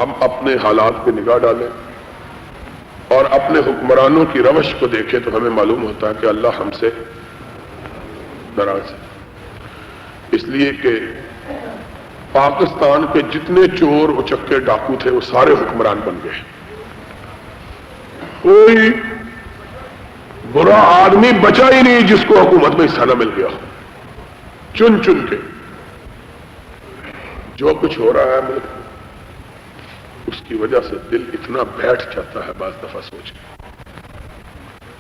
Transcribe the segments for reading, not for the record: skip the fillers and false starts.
ہم اپنے حالات پہ نگاہ ڈالیں اور اپنے حکمرانوں کی روش کو دیکھیں تو ہمیں معلوم ہوتا ہے کہ اللہ ہم سے ناراض ہے. اس لیے کہ پاکستان کے جتنے چور اچکے ڈاکو تھے وہ سارے حکمران بن گئے. کوئی برا آدمی بچا ہی نہیں جس کو حکومت میں حصہ نہ مل گیا. چن چن کے جو کچھ ہو رہا ہے ملک اس کی وجہ سے دل اتنا بیٹھ جاتا ہے بعض دفعہ سوچ کے.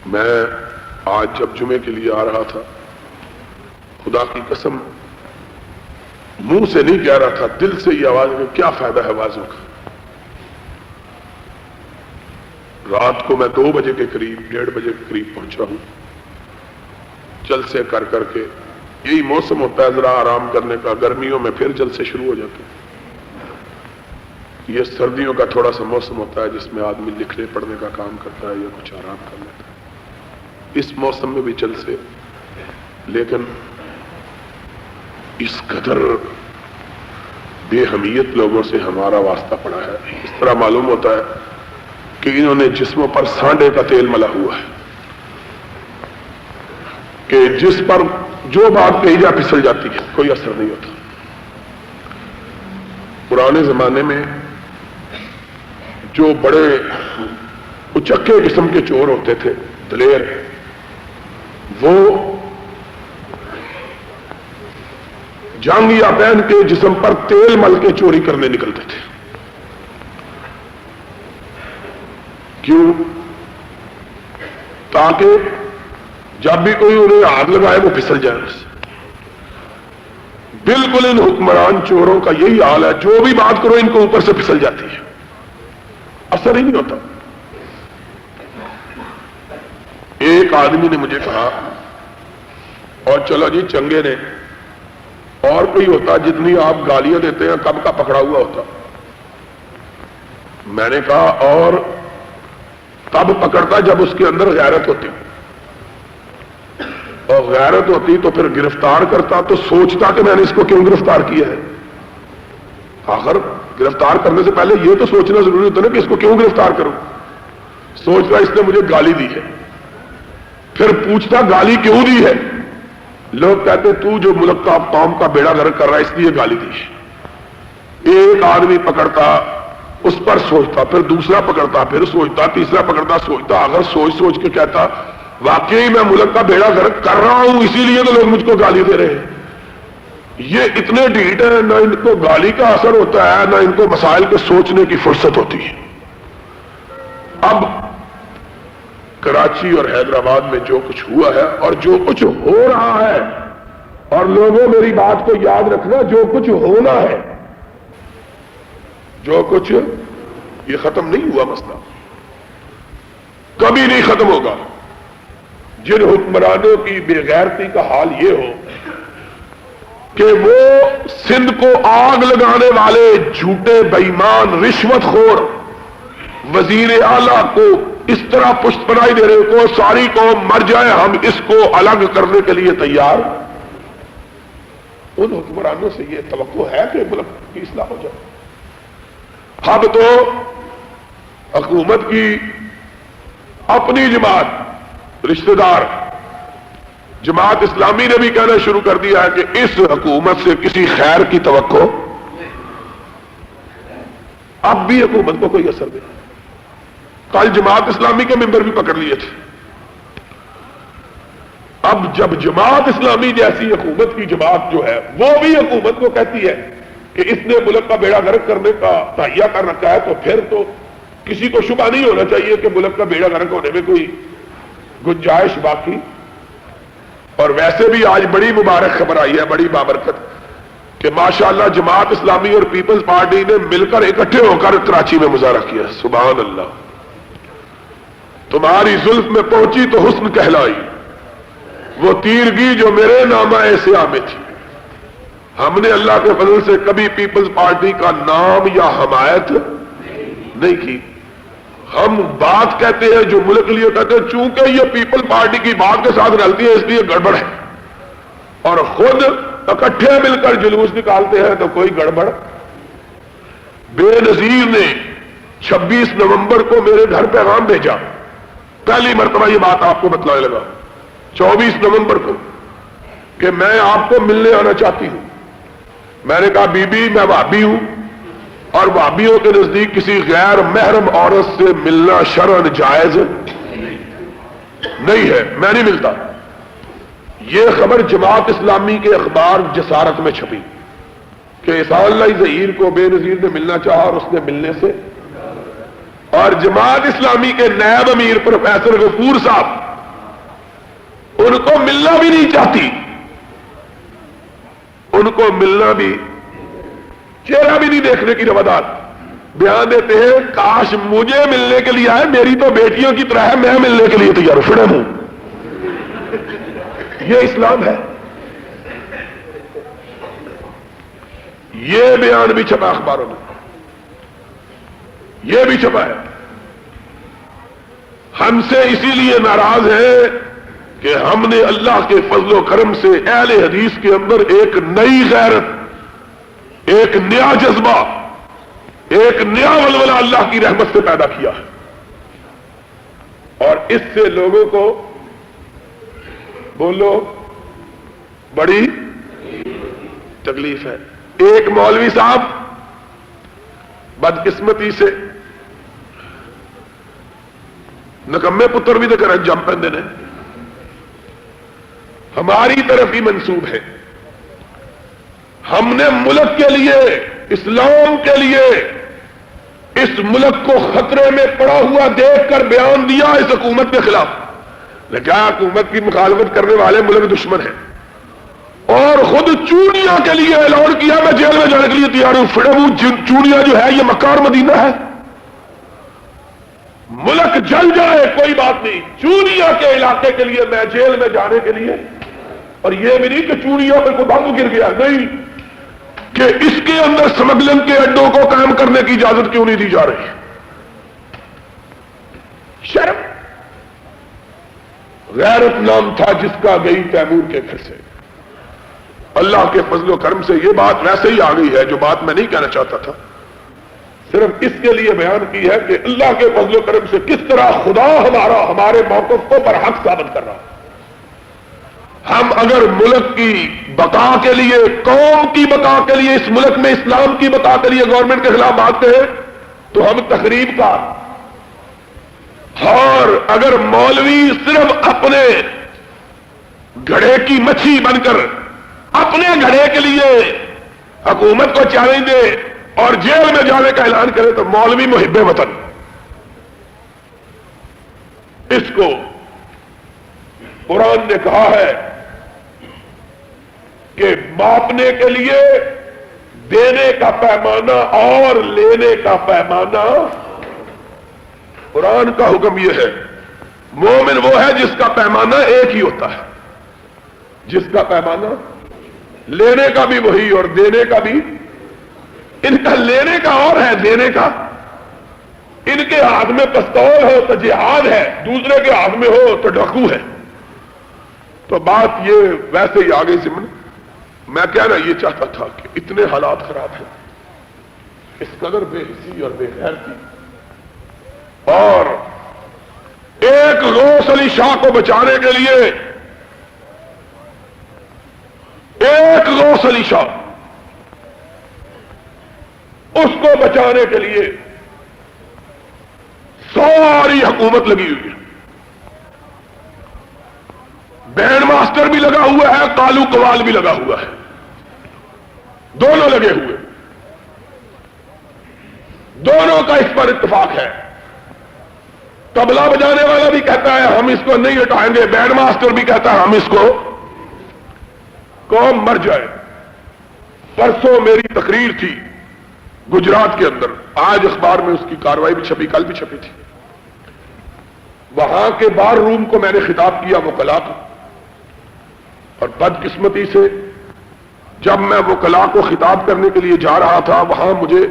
میں آج جب جمعے کے لیے آ رہا تھا خدا کی قسم منہ سے نہیں کہہ رہا تھا, دل سے یہ آواز میں کیا فائدہ ہے آوازوں کا. رات کو میں 2 بجے کے قریب 1:30 بجے کے قریب پہنچا ہوں. جلسے کر کر کے یہی موسم ہوتا ہے ذرا آرام کرنے کا, گرمیوں میں پھر جلسے شروع ہو جاتے ہیں. یہ سردیوں کا تھوڑا سا موسم ہوتا ہے جس میں آدمی لکھنے پڑھنے کا کام کرتا ہے یا کچھ آرام کر لیتا ہے. اس موسم میں بھی جلسے, لیکن اس قدر بے حمیت لوگوں سے ہمارا واسطہ پڑا ہے. اس طرح معلوم ہوتا ہے کہ انہوں نے جسموں پر سانڈے کا تیل ملا ہوا ہے کہ جس پر جو بات کہی جا پھسل جاتی ہے, کوئی اثر نہیں ہوتا. پرانے زمانے میں جو بڑے اچکے قسم کے چور ہوتے تھے, دلیر, وہ جانگیا پہن کے جسم پر تیل مل کے چوری کرنے نکلتے تھے. کیوں؟ تاکہ جب بھی کوئی انہیں آگ لگائے وہ پھسل جائے. بالکل ان حکمران چوروں کا یہی حال ہے, جو بھی بات کرو ان کو اوپر سے پھسل جاتی ہے, اثر ہی نہیں ہوتا. ایک آدمی نے مجھے کہا, اور چلو جی چنگے نے, اور کوئی ہوتا جتنی آپ گالیاں دیتے ہیں کب کا پکڑا ہوا ہوتا. میں نے کہا اور تب پکڑتا جب اس کے اندر غیرت ہوتی, اور غیرت ہوتی تو پھر گرفتار کرتا تو سوچتا کہ میں نے اس کو کیوں گرفتار کیا ہے. آخر گرفتار کرنے سے پہلے یہ تو سوچنا ضروری ہوتا نا کہ اس کو کیوں گرفتار کروں. سوچتا اس نے مجھے گالی دی ہے, پھر پوچھتا گالی کیوں دی ہے. لوگ کہتے تو جو ملک کا قوم کا بیڑا گرک کر رہا ہے اس لیے گالی دی ہے. ایک آدمی پکڑتا, اس پر سوچتا, پھر دوسرا پکڑتا, پھر سوچتا, تیسرا پکڑتا, سوچتا, اگر سوچ سوچ کے کہتا واقعی میں ملک کا بیڑا گرک کر رہا ہوں اسی لیے تو لوگ مجھ کو گالی دے رہے ہیں. یہ اتنے ڈھیٹ ہیں, نہ ان کو گالی کا اثر ہوتا ہے نہ ان کو مسائل کے سوچنے کی فرصت ہوتی ہے. اب کراچی اور حیدرآباد میں جو کچھ ہوا ہے اور جو کچھ ہو رہا ہے, اور لوگوں میری بات کو یاد رکھنا, جو کچھ ہونا ہے, جو کچھ, یہ ختم نہیں ہوا مسئلہ, کبھی نہیں ختم ہوگا. جن حکمرانوں کی بے غیرتی کا حال یہ ہو کہ وہ سندھ کو آگ لگانے والے جھوٹے بے ایمان رشوت خور وزیر اعلیٰ کو اس طرح پشت پناہی دے رہے کو ساری قوم مر جائے ہم اس کو الگ کرنے کے لیے تیار. ان حکمرانوں سے یہ توقع ہے کہ ملک کی اصلاح ہو جائے. اب تو حکومت کی اپنی جماعت, رشتہ دار جماعت اسلامی نے بھی کہنا شروع کر دیا ہے کہ اس حکومت سے کسی خیر کی توقع اب بھی حکومت کو کوئی اثر نہیں. کل جماعت اسلامی کے ممبر بھی پکڑ لیے تھے. اب جب جماعت اسلامی جیسی حکومت کی جماعت جو ہے وہ بھی حکومت کو کہتی ہے کہ اس نے ملک کا بیڑا گرک کرنے کا تہیہ کر رکھا ہے, تو پھر تو کسی کو شبہ نہیں ہونا چاہیے کہ ملک کا بیڑا گرک ہونے میں کوئی گنجائش باقی. اور ویسے بھی آج بڑی مبارک خبر آئی ہے, بڑی بابرکت, کہ ماشاءاللہ جماعت اسلامی اور پیپلز پارٹی نے مل کر اکٹھے ہو کر کراچی میں مظاہرہ کیا. سبحان اللہ. تمہاری زلف میں پہنچی تو حسن کہلائی, وہ تیرگی جو میرے نامہ سیاہ میں تھی. ہم نے اللہ کے فضل سے کبھی پیپلز پارٹی کا نام یا حمایت نہیں کی. ہم بات کہتے ہیں جو ملک کے لیے کہتے ہیں, چونکہ یہ پیپل پارٹی کی بات کے ساتھ رلتی ہے اس لیے گڑبڑ ہے, اور خود اکٹھے مل کر جلوس نکالتے ہیں تو کوئی گڑبڑ بے نظیر نے 26 نومبر کو میرے گھر پیغام بھیجا، پہلی مرتبہ یہ بات آپ کو بتلانے لگا 24 نومبر کو کہ میں آپ کو ملنے آنا چاہتی ہوں۔ میں نے کہا بی بی میں وہابی ہوں اور وہابیوں کے نزدیک کسی غیر محرم عورت سے ملنا شرعاً جائز نہیں ہے، میں نہیں ملتا۔ یہ خبر جماعت اسلامی کے اخبار جسارت میں چھپی کہ احسان اللہ ظہیر کو بے نظیر نے ملنا چاہا اور اس نے ملنے سے، اور جماعت اسلامی کے نائب امیر پروفیسر غفور صاحب ان کو ملنا بھی نہیں چاہتی، ان کو ملنا بھی، چہرہ بھی نہیں دیکھنے کی روادات، بیان دیتے ہیں کاش مجھے ملنے کے لیے آئے، میری تو بیٹیوں کی طرح ہے، میں ملنے کے لیے تیار ہوں، فڑم ہوں۔ یہ اسلام ہے؟ یہ بیان بھی چھپا اخباروں میں، یہ بھی چھپا ہے۔ ہم سے اسی لیے ناراض ہے کہ ہم نے اللہ کے فضل و کرم سے اہل حدیث کے اندر ایک نئی غیرت، ایک نیا جذبہ، ایک نیا ولولہ اللہ کی رحمت سے پیدا کیا ہے، اور اس سے لوگوں کو بولو بڑی تکلیف ہے۔ ایک مولوی صاحب بدقسمتی سے نکمے پتر بھی تو کرن جم پندے نے، ہماری طرف ہی منسوب ہے۔ ہم نے ملک کے لیے، اسلام کے لیے، اس ملک کو خطرے میں پڑا ہوا دیکھ کر بیان دیا اس حکومت کے خلاف، لیکن حکومت کی مخالفت کرنے والے ملک دشمن ہیں، اور خود چونیا کے لیے اعلان کیا میں جیل میں جانے کے لیے تیار ہوں۔ فڑم، چونیا جو ہے یہ مکہ اور مدینہ ہے، ملک جل جائے کوئی بات نہیں، چونیا کے علاقے کے لیے میں جیل میں جانے کے لیے، اور یہ بھی نہیں کہ چونیا پہ کوئی بم گر گیا، نہیں، کہ اس کے اندر سمگلنگ کے اڈوں کو قائم کرنے کی اجازت کیوں نہیں دی جا رہی؟ شرم۔ غیرت نام تھا جس کا گئی تیمور کے گھر سے۔ اللہ کے فضل و کرم سے یہ بات ویسے ہی آ گئی ہے جو بات میں نہیں کہنا چاہتا تھا، صرف اس کے لیے بیان کی ہے کہ اللہ کے فضل و کرم سے کس طرح خدا ہمارے موقف کو برحق ثابت کر رہا ہے۔ ہم اگر ملک کی بقا کے لیے، قوم کی بقا کے لیے، اس ملک میں اسلام کی بقا کے لیے گورنمنٹ کے خلاف بات کریں تو ہم تقریب کا، اور اگر مولوی صرف اپنے گھڑے کی مچھی بن کر اپنے گھڑے کے لیے حکومت کو چیلنج دے اور جیل میں جانے کا اعلان کرے تو مولوی محب وطن، اس کو قرآن نے کہا ہے کہ ماپنے کے لیے دینے کا پیمانہ اور لینے کا پیمانہ، قرآن کا حکم یہ ہے مومن وہ ہے جس کا پیمانہ ایک ہی ہوتا ہے، جس کا پیمانہ لینے کا بھی وہی اور دینے کا بھی، ان کا لینے کا اور ہے، دینے کا، ان کے ہاتھ میں پستول ہو تو جہاد ہے، دوسرے کے ہاتھ میں ہو تو ڈاکو ہے۔ تو بات یہ ویسے ہی آگے ضمن میں کہنا یہ چاہتا تھا کہ اتنے حالات خراب ہیں، اس قدر بے حسی اور بے غیرتی، اور ایک غوث علی شاہ کو بچانے کے لیے، ایک غوث علی شاہ، اس کو بچانے کے لیے ساری حکومت لگی ہوئی ہے، بینڈ ماسٹر بھی لگا ہوا ہے، کالو قوال بھی لگا ہوا ہے، دونوں لگے ہوئے، دونوں کا اس پر اتفاق ہے۔ طبلہ بجانے والا بھی کہتا ہے ہم اس کو نہیں ہٹائیں گے، بینڈ ماسٹر بھی کہتا ہے ہم اس کو، قوم مر جائے۔ پرسوں میری تقریر تھی گجرات کے اندر، آج اخبار میں اس کی کاروائی بھی چھپی، کل بھی چھپی تھی۔ وہاں کے بار روم کو میں نے خطاب کیا وکلاء کو، اور بدقسمتی سے جب میں وکلاء کو خطاب کرنے کے لیے جا رہا تھا، وہاں مجھے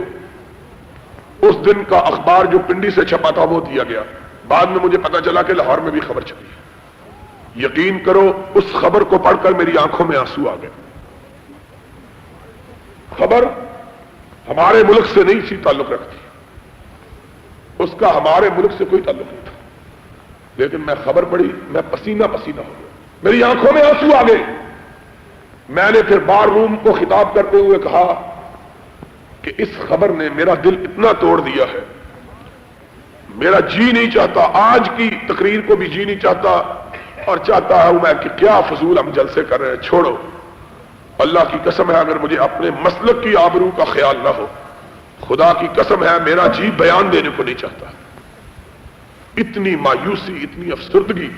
اس دن کا اخبار جو پنڈی سے چھپا تھا وہ دیا گیا۔ بعد میں مجھے پتا چلا کہ لاہور میں بھی خبر چھپی ہے۔ یقین کرو اس خبر کو پڑھ کر میری آنکھوں میں آنسو آ گئے۔ خبر ہمارے ملک سے نہیں سی تعلق رکھتی، اس کا ہمارے ملک سے کوئی تعلق نہیں تھا، لیکن میں خبر پڑھی، میں پسینہ پسینہ ہو گیا، میری آنکھوں میں آنسو آ گئے۔ میں نے پھر بار روم کو خطاب کرتے ہوئے کہا کہ اس خبر نے میرا دل اتنا توڑ دیا ہے، میرا جی نہیں چاہتا، آج کی تقریر کو بھی جی نہیں چاہتا، اور چاہتا ہوں میں کہ کیا فضول ہم جلسے کر رہے ہیں، چھوڑو۔ اللہ کی قسم ہے اگر مجھے اپنے مسلک کی آبرو کا خیال نہ ہو، خدا کی قسم ہے میرا جی بیان دینے کو نہیں چاہتا۔ اتنی مایوسی، اتنی افسردگی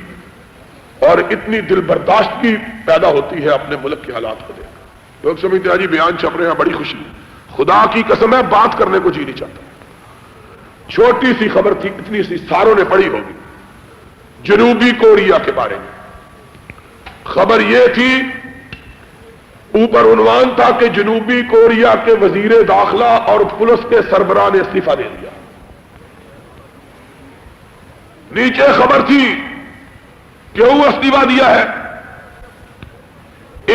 اور اتنی دل برداشتگی پیدا ہوتی ہے اپنے ملک کے حالات کو دیکھ۔ لوگ سمجھتے ہیں جی بیان چھپ رہے ہیں، بڑی خوشی، خدا کی قسم ہے بات کرنے کو جی نہیں چاہتا۔ چھوٹی سی خبر تھی، اتنی سی ساروں نے پڑھی ہوگی، جنوبی کوریا کے بارے میں خبر یہ تھی، اوپر عنوان تھا کہ جنوبی کوریا کے وزیر داخلہ اور پولیس کے سربراہ نے استعفیٰ دے دیا۔ نیچے خبر تھی کیوں استعفیٰ دیا ہے؟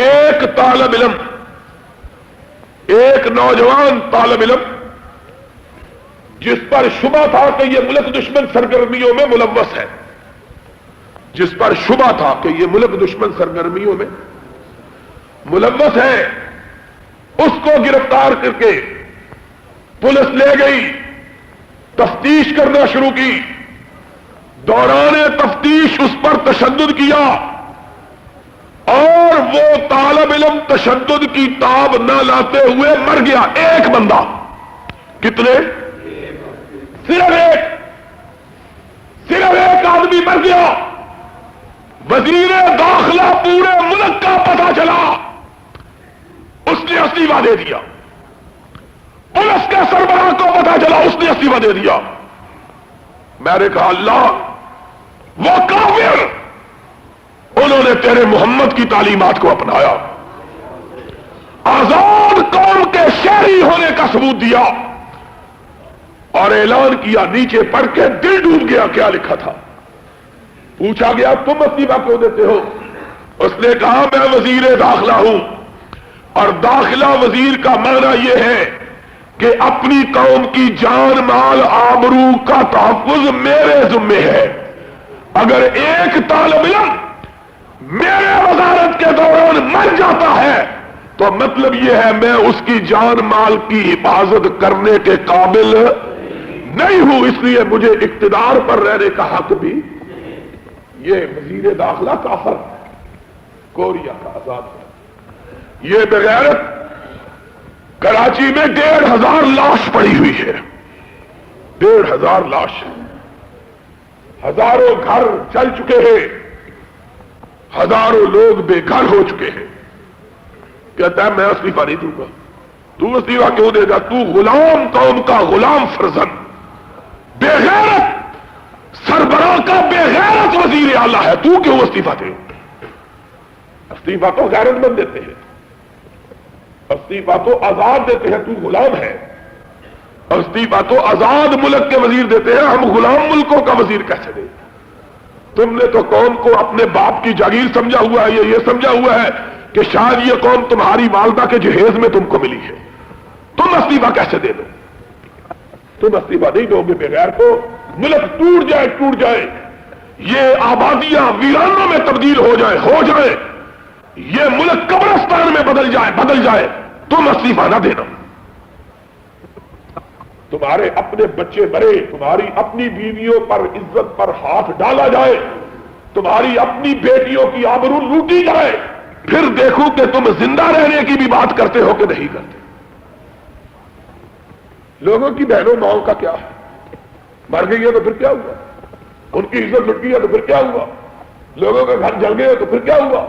ایک طالب علم، ایک نوجوان طالب علم جس پر شبہ تھا کہ یہ ملک دشمن سرگرمیوں میں ملوث ہے، جس پر شبہ تھا کہ یہ ملک دشمن سرگرمیوں میں ملوث ہے، اس کو گرفتار کر کے پولیس لے گئی، تفتیش کرنا شروع کی۔ دوران تفتیش اس پر تشدد کیا اور وہ طالب علم تشدد کی تاب نہ لاتے ہوئے مر گیا۔ ایک بندہ، کتنے؟ صرف ایک آدمی مر گیا۔ وزیر داخلہ پورے ملک کا پتہ چلا، اس نے استعفیٰ دے دیا۔ پولیس کے سربراہ کو پتہ چلا، اس نے استعفیٰ دے دیا۔ میں نے کہا اللہ، وہ کافر، انہوں نے تیرے محمد کی تعلیمات کو اپنایا، آزاد قوم کے شہری ہونے کا ثبوت دیا اور اعلان کیا۔ نیچے پڑھ کے دل ڈوب گیا، کیا لکھا تھا؟ پوچھا گیا تم استعفیٰ کیوں دیتے ہو؟ اس نے کہا میں وزیر داخلہ ہوں، اور داخلہ وزیر کا معنی یہ ہے کہ اپنی قوم کی جان مال آبرو کا تحفظ میرے ذمے ہے۔ اگر ایک طالب علم میرے وزارت کے دوران مر جاتا ہے تو مطلب یہ ہے میں اس کی جان مال کی حفاظت کرنے کے قابل نہیں ہوں، اس لیے مجھے اقتدار پر رہنے کا حق بھی۔ یہ وزیر داخلہ کافر، کوریا کا آزاد ہے۔ یہ بغیرت کراچی میں 1,500 لاش پڑی ہوئی ہے، 1,500 لاش، ہزاروں گھر جل چکے ہیں، ہزاروں لوگ بے گھر ہو چکے ہیں۔ کہتا ہے میں استعفیٰ نہیں دوں گا۔ تو استعفیٰ کیوں دے گا؟ تو غلام قوم کا غلام فرزند، بے غیرت سربراہ کا بے غیرت وزیر اعلیٰ ہے، تو کیوں استعفیٰ دے؟ استعفیٰ تو غیرت مند دیتے ہیں، استعفیٰ تو آزاد دیتے ہیں، تو غلام ہے۔ استعفیٰ تو آزاد ملک کے وزیر دیتے ہیں، ہم غلام ملکوں کا وزیر کیسے دیں؟ تم نے تو قوم کو اپنے باپ کی جاگیر سمجھا ہوا ہے، یہ سمجھا ہوا ہے کہ شاید یہ قوم تمہاری والدہ کے جہیز میں تم کو ملی ہے، تم استعفیٰ کیسے دے دو؟ تم استعفیٰ نہیں دو گے بغیر کو ملک ٹوٹ جائے، یہ آبادیاں ویرانوں میں تبدیل ہو جائے، یہ ملک قبرستان میں بدل جائے، تم استعفیٰ نہ دینا۔ تمہارے اپنے بچے مرے، تمہاری اپنی بیویوں پر عزت پر ہاتھ ڈالا جائے، تمہاری اپنی بیٹیوں کی آبرو لوٹی جائے، پھر دیکھو کہ تم زندہ رہنے کی بھی بات کرتے ہو کہ نہیں کرتے۔ لوگوں کی بہنوں ماؤں کا کیا ہے؟ مر گئی ہے تو پھر کیا ہوا؟ ان کی عزت لٹ گئی ہے تو پھر کیا ہوا؟ لوگوں کے گھر جل گئے تو پھر کیا ہوا؟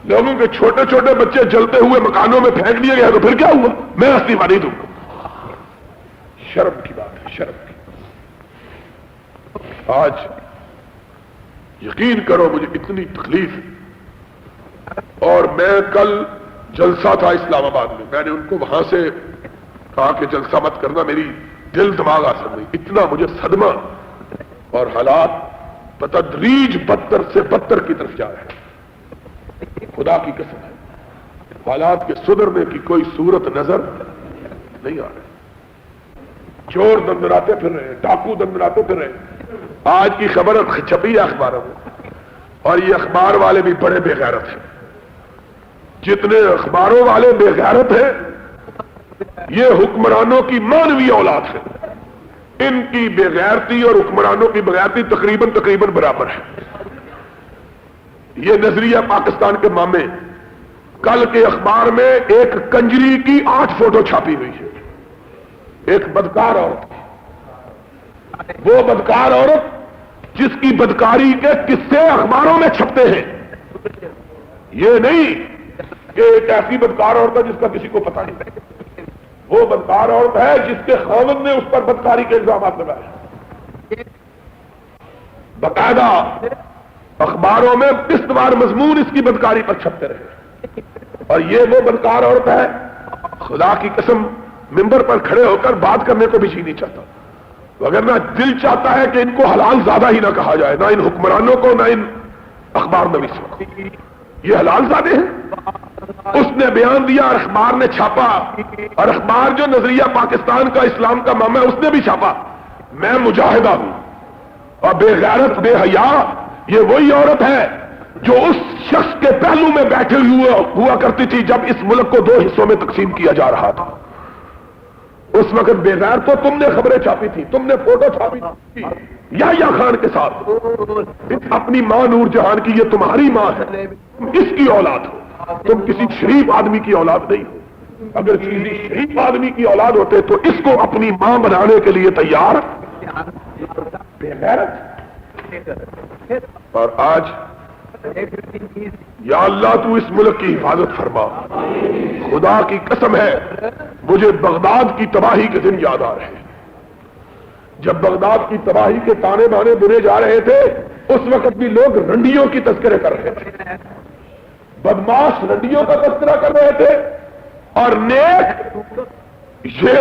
لوگوں کے چھوٹے چھوٹے بچے جلتے ہوئے مکانوں میں پھینک دیے گئے تو پھر کیا ہوا؟ میں استعفیٰ نہیں دوں گا۔ شرم کی بات ہے، شرم کی۔ آج یقین کرو مجھے اتنی تکلیف، اور میں کل جلسہ تھا اسلام آباد میں نے ان کو وہاں سے کہا کہ جلسہ مت کرنا، میری دل دماغ اثر نہیں، اتنا مجھے صدمہ، اور حالات بتدریج بدتر سے بدتر کی طرف جا رہے ہیں۔ خدا کی قسم ہے حالات کے سدھرنے کی کوئی صورت نظر نہیں آ رہی۔ چور دندراتے پھر رہے ہیں، ڈاکو دندراتے پھر رہے ہیں۔ آج کی خبر چھپی ہے اخباروں میں، اور یہ اخبار والے بھی بڑے بے غیرت ہیں۔ جتنے اخباروں والے بے غیرت ہیں، یہ حکمرانوں کی مانوی اولاد ہے۔ ان کی بے غیرتی اور حکمرانوں کی بغیرتی تقریباً برابر ہے۔ یہ نظریہ پاکستان کے مامے، کل کے اخبار میں ایک کنجری کی 8 فوٹو چھاپی ہوئی ہے، ایک بدکار عورت، وہ بدکار عورت جس کی بدکاری کے قصے اخباروں میں چھپتے ہیں۔ یہ نہیں کہ ایک ایسی بدکار عورت ہے جس کا کسی کو پتہ نہیں، وہ بدکار عورت ہے جس کے خاوند نے اس پر بدکاری کے الزامات لگائے۔ باقاعدہ اخباروں میں قسط وار مضمون اس کی بدکاری پر چھپتے رہے، اور یہ وہ بدکار عورت ہے، خدا کی قسم ممبر پر کھڑے ہو کر بات کرنے کو بھی جی نہیں چاہتا، وگرنہ دل چاہتا ہے کہ ان کو حلال زیادہ ہی نہ کہا جائے، نہ ان حکمرانوں کو، نہ ان اخبار نویسوں کو۔ یہ حلال زادے ہیں۔ اس نے بیان دیا اور اخبار نے چھاپا، اور اخبار جو نظریہ پاکستان کا اسلام کا ماما ہے اس نے بھی چھاپا۔ میں مجاہدہ ہوں، اور بے غیرت بے حیا یہ وہی عورت ہے جو اس شخص کے پہلو میں بیٹھے ہوا کرتی تھی جب اس ملک کو 2 حصوں میں تقسیم کیا جا رہا تھا۔ اس وقت بے غیر تو تم نے خبریں چھاپی تھی، تم نے فوٹو چھاپی تھی یحییٰ خان کے ساتھ، اپنی ماں نور جہان کی، یہ تمہاری ماں ہے، تم اس کی اولاد ہو، تم کسی شریف آدمی کی اولاد نہیں ہو۔ اگر کسی شریف آدمی کی اولاد ہوتے تو اس کو اپنی ماں بنانے کے لیے تیار بے غیرت۔ اور آج یا اللہ تو اس ملک کی حفاظت فرما۔ خدا کی قسم ہے مجھے بغداد کی تباہی کے دن یاد آ رہے ہیں، جب بغداد کی تباہی کے تانے بانے بنے جا رہے تھے، اس وقت بھی لوگ رنڈیوں کی تذکرے کر رہے تھے، بدماش رنڈیوں کا تذکرہ کر رہے تھے، اور نیک یہ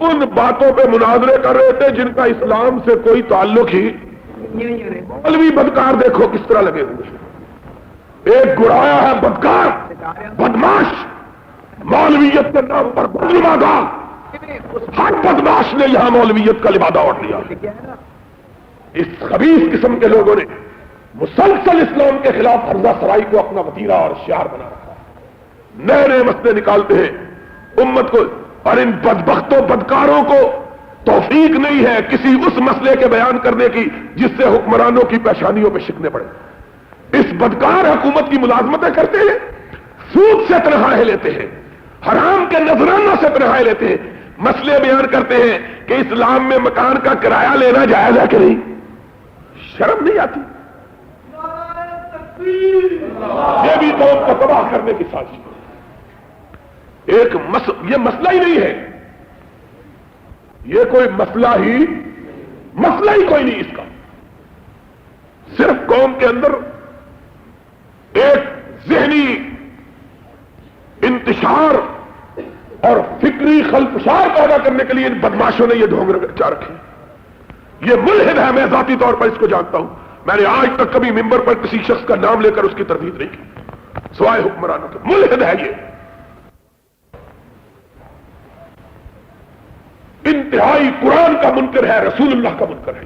ان باتوں پہ مناظرے کر رہے تھے جن کا اسلام سے کوئی تعلق ہی۔ مولوی بدکار دیکھو کس طرح لگے ہوئے، ایک گرایا ہے بدکار بدماش، مولویت کے نام پر بدلوادا، ہر بدماش نے یہاں مولویت کا لبادہ اوڑھ لیا۔ اس خبیث قسم کے لوگوں نے مسلسل اسلام کے خلاف حرزہ سرائی کو اپنا وتیرہ اور شعار بنا رکھا ہے، نئے نئے مسئلے نکالتے ہیں امت کو، اور ان بدبختوں بدکاروں کو توفیق نہیں ہے کسی اس مسئلے کے بیان کرنے کی جس سے حکمرانوں کی پیشانیوں پہ شکنے پڑے۔ اس بدکار حکومت کی ملازمتیں کرتے ہیں، سود سے تنخواہیں لیتے ہیں، حرام کے نذرانہ سے تنخواہیں لیتے ہیں، مسئلے بیان کرتے ہیں کہ اسلام میں مکان کا کرایہ لینا جائز ہے کہ نہیں۔ شرم نہیں آتی؟ یہ بھی قوم کو تباہ کرنے کی سازش ہے۔ یہ مسئلہ ہی نہیں ہے، یہ کوئی مسئلہ ہی کوئی نہیں اس کا، صرف قوم کے اندر ایک ذہنی انتشار اور فکری خلفشار پیدا کرنے کے لیے ان بدماشوں نے یہ ڈھونگ رچا رکھے۔ یہ ملحد ہے، میں ذاتی طور پر اس کو جانتا ہوں، میں نے آج تک کبھی ممبر پر کسی شخص کا نام لے کر اس کی تردید نہیں کی سوائے حکمرانوں کے۔ ملحد ہے یہ، انتہائی قرآن کا منکر ہے، رسول اللہ کا منکر ہے۔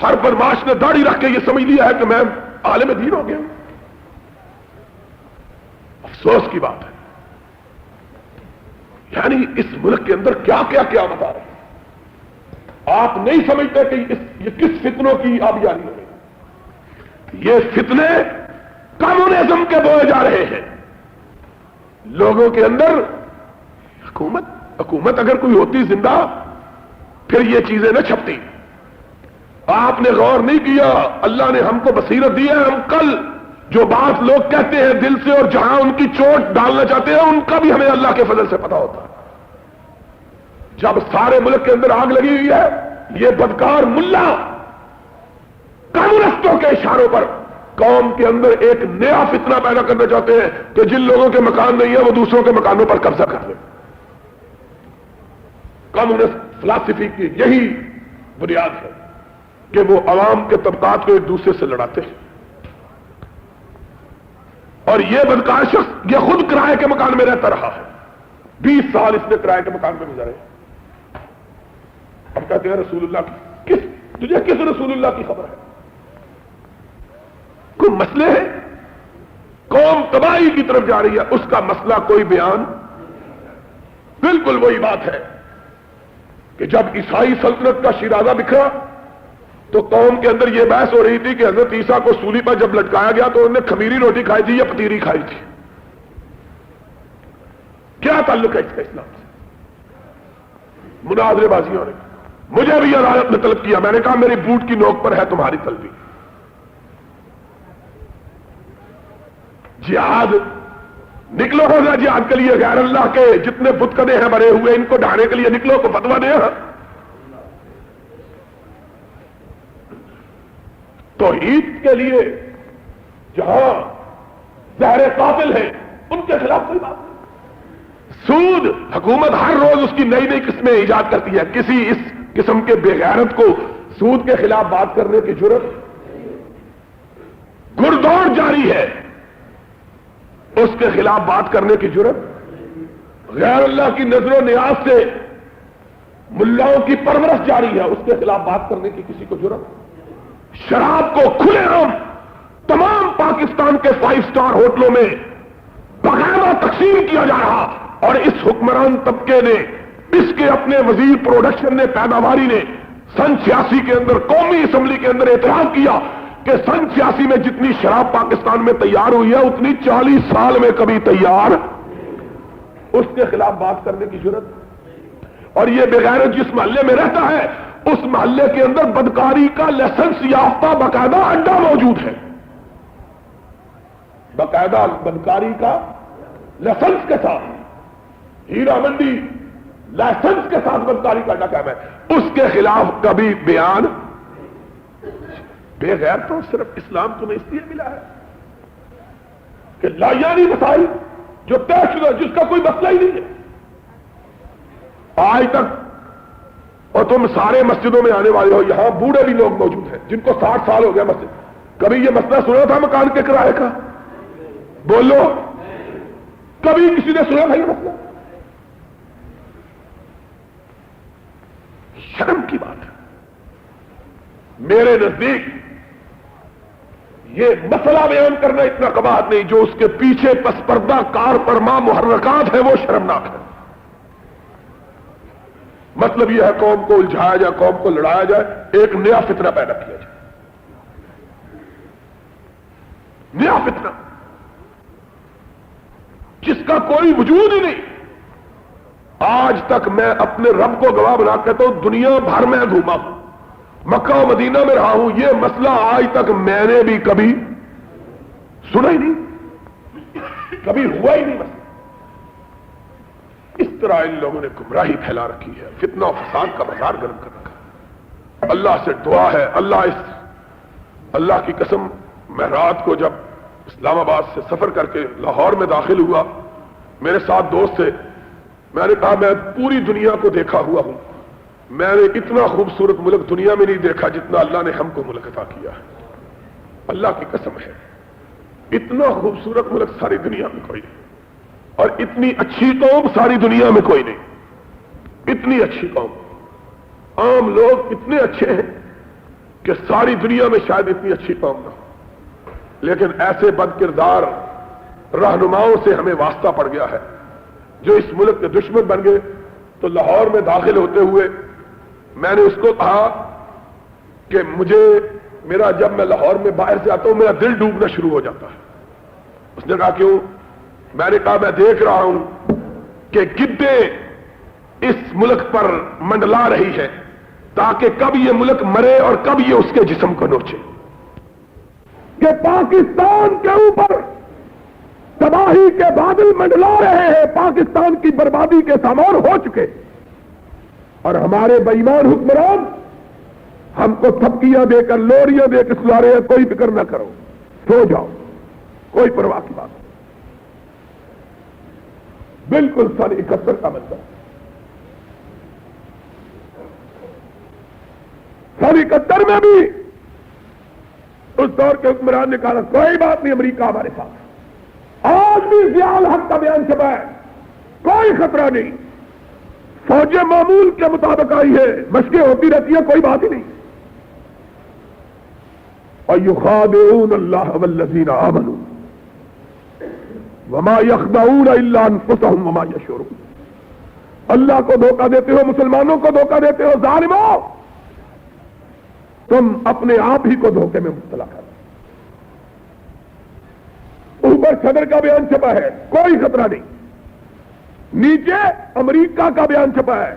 ہر بدماش نے داڑھی رکھ کے یہ سمجھ لیا ہے کہ میں عالم دین ہو گیا ہوں۔ افسوس کی بات ہے، یعنی اس ملک کے اندر کیا کیا قیامت آ رہی ہے، آپ نہیں سمجھتے کہ یہ کس فتنوں کی آبیاری ہو رہی۔ یہ فتنے کمیونزم کے بوئے جا رہے ہیں لوگوں کے اندر۔ حکومت اگر کوئی ہوتی زندہ پھر یہ چیزیں نہ چھپتی۔ آپ نے غور نہیں کیا، اللہ نے ہم کو بصیرت دی ہے، ہم کل جو بات لوگ کہتے ہیں دل سے اور جہاں ان کی چوٹ ڈالنا چاہتے ہیں ان کا بھی ہمیں اللہ کے فضل سے پتا ہوتا ہے۔ جب سارے ملک کے اندر آگ لگی ہوئی ہے، یہ بدکار ملا کمیونسٹوں کے اشاروں پر قوم کے اندر ایک نیا فتنہ پیدا کرنا چاہتے ہیں کہ جن لوگوں کے مکان نہیں ہے وہ دوسروں کے مکانوں پر قبضہ کر لیں۔ کمیونسٹ فلسفی کی یہی بنیاد ہے کہ وہ عوام کے طبقات کو ایک دوسرے سے لڑاتے ہیں، اور یہ بدکار شخص یہ خود کرائے کے مکان میں رہتا رہا ہے، 20 سال اس نے کرائے کے مکان میں گزارے، اب کہتے ہیں رسول اللہ کی تجھے کس رسول اللہ کی خبر ہے؟ کوئی مسئلے ہیں، قوم تباہی کی طرف جا رہی ہے، اس کا مسئلہ کوئی بیان؟ بالکل وہی بات ہے کہ جب عیسائی سلطنت کا شیرازہ بکھرا تو قوم کے اندر یہ بحث ہو رہی تھی کہ حضرت عیسیٰ کو سولی پر جب لٹکایا گیا تو انہوں نے خمیری روٹی کھائی تھی یا پتیری کھائی تھی؟ کیا تعلق ہے اس کا اسلام سے؟ مناظرے بازی ہو رہی۔ مجھے بھی عدالت نے طلب کیا، میں نے کہا میری بوٹ کی نوک پر ہے تمہاری طلبی۔ جہاد نکلو ہوگا، جہاد کے لیے غیر اللہ کے جتنے بت کدے ہیں بنے ہوئے ان کو ڈھانے کے لیے نکلو، کو فتوا دے۔ توحید کے لیے جہاں زہر قاتل ہے ان کے خلاف کوئی بات نہیں۔ سود، حکومت ہر روز اس کی نئی نئی قسمیں ایجاد کرتی ہے، کسی اس قسم کے بے غیرت کو سود کے خلاف بات کرنے کی جرت؟ گردوڑ جاری ہے، اس کے خلاف بات کرنے کی جرت؟ غیر اللہ کی نظر و نیاز سے ملاؤں کی پرورش جاری ہے، اس کے خلاف بات کرنے کی کسی کو جرت؟ شراب کو کھلے عام تمام پاکستان کے 5 سٹار ہوٹلوں میں باقاعدہ تقسیم کیا جا رہا، اور اس حکمران طبقے نے، اس کے اپنے وزیر پروڈکشن نے، پیداواری نے سن 86 کے اندر قومی اسمبلی کے اندر اعتراف کیا کہ سن 86 میں جتنی شراب پاکستان میں تیار ہوئی ہے اتنی 40 سال میں کبھی تیار۔ اس کے خلاف بات کرنے کی ضرورت؟ اور یہ بغیر جس محلے میں رہتا ہے اس محلے کے اندر بدکاری کا لائسنس یافتہ باقاعدہ اڈا موجود ہے، باقاعدہ بدکاری کا لائسنس کے ساتھ، ہیرا منڈی لائسنس کے ساتھ بدکاری کا اڈا قائم ہے، اس کے خلاف کبھی بیان؟ بے غیر تو صرف اسلام تمہیں اس لیے ملا ہے کہ لایانی مسائل جو طے شدہ، جس کا کوئی مسئلہ ہی نہیں ہے آج تک، اور تم سارے مسجدوں میں آنے والے ہو، یہاں بوڑھے بھی لوگ موجود ہیں جن کو 60 سال ہو گیا مسجد، کبھی یہ مسئلہ سنا تھا مکان کے کرائے کا؟ بولو، کبھی کسی نے سنا تھا یہ مسئلہ؟ شرم کی بات ہے۔ میرے نزدیک یہ مسئلہ بیان کرنا اتنا قباحت نہیں، جو اس کے پیچھے پس پردہ کار فرما محرکات ہیں وہ شرمناک ہے۔ مطلب یہ ہے قوم کو الجھایا جائے، قوم کو لڑایا جائے، ایک نیا فتنہ پیدا کیا جائے، نیا فتنہ جس کا کوئی وجود ہی نہیں۔ آج تک میں اپنے رب کو گواہ بنا کہتا ہوں، دنیا بھر میں گھوما ہوں، مکہ و مدینہ میں رہا ہوں، یہ مسئلہ آج تک میں نے بھی کبھی سنا ہی نہیں، کبھی ہوا ہی نہیں مسئلہ۔ اس طرح ان لوگوں نے گمراہی پھیلا رکھی ہے، فتنہ و فساد کا بازار گرم کر رکھا ہے۔ اللہ سے دعا ہے، اللہ کی قسم، میں رات کو جب اسلام آباد سے سفر کر کے لاہور میں داخل ہوا، میرے ساتھ دوست تھے، میں نے کہا میں پوری دنیا کو دیکھا ہوا ہوں، میں نے اتنا خوبصورت ملک دنیا میں نہیں دیکھا جتنا اللہ نے ہم کو ملک عطا کیا ہے۔ اللہ کی قسم ہے، اتنا خوبصورت ملک ساری دنیا میں کوئی نہیں، اور اتنی اچھی قوم ساری دنیا میں کوئی نہیں، اتنی اچھی قوم، عام لوگ اتنے اچھے ہیں کہ ساری دنیا میں شاید اتنی اچھی قوم نہ ہو، لیکن ایسے بد کردار رہنماؤں سے ہمیں واسطہ پڑ گیا ہے جو اس ملک کے دشمن بن گئے۔ تو لاہور میں داخل ہوتے ہوئے میں نے اس کو کہا کہ میرا جب میں لاہور میں باہر سے آتا ہوں میرا دل ڈوبنا شروع ہو جاتا ہے۔ اس نے کہا کیوں؟ میں نے کہا میں دیکھ رہا ہوں کہ گدے اس ملک پر منڈلا رہی ہے تاکہ کب یہ ملک مرے اور کب یہ اس کے جسم کو نوچے، کہ پاکستان کے اوپر تباہی کے بادل منڈلا رہے ہیں، پاکستان کی بربادی کے سامان ہو چکے، اور ہمارے بے ایمان حکمران ہم کو تھپکیاں دے کر لوریاں دے کے سلا رہے ہیں، کوئی فکر نہ کرو، سو جاؤ، کوئی پرواہ کی بات نہیں۔ بالکل سن 71 کا منظر، سن 71 میں بھی اس دور کے حکمران نے کہا کوئی بات نہیں، امریکہ ہمارے ساتھ۔ آج بھی ضیاء الحق کا بیان چھپا ہے، کوئی خطرہ نہیں، فوجیں معمول کے مطابق آئی ہے، مشقیں ہوتی رہتی ہیں، کوئی بات ہی نہیں. وَيُخَادِعُونَ اللَّهَ وَالَّذِينَ آمَنُوا وَمَا يَخْدَعُونَ إِلَّا أَنفُسَهُمْ وَمَا يَشْعُرُونَ. اللہ کو دھوکہ دیتے ہو، مسلمانوں کو دھوکہ دیتے ہو، ظالمو، تم اپنے آپ ہی کو دھوکے میں مبتلا کر. اوپر صدر کا بیان چھپا ہے، کوئی خطرہ نہیں. نیچے امریکہ کا بیان چھپا ہے،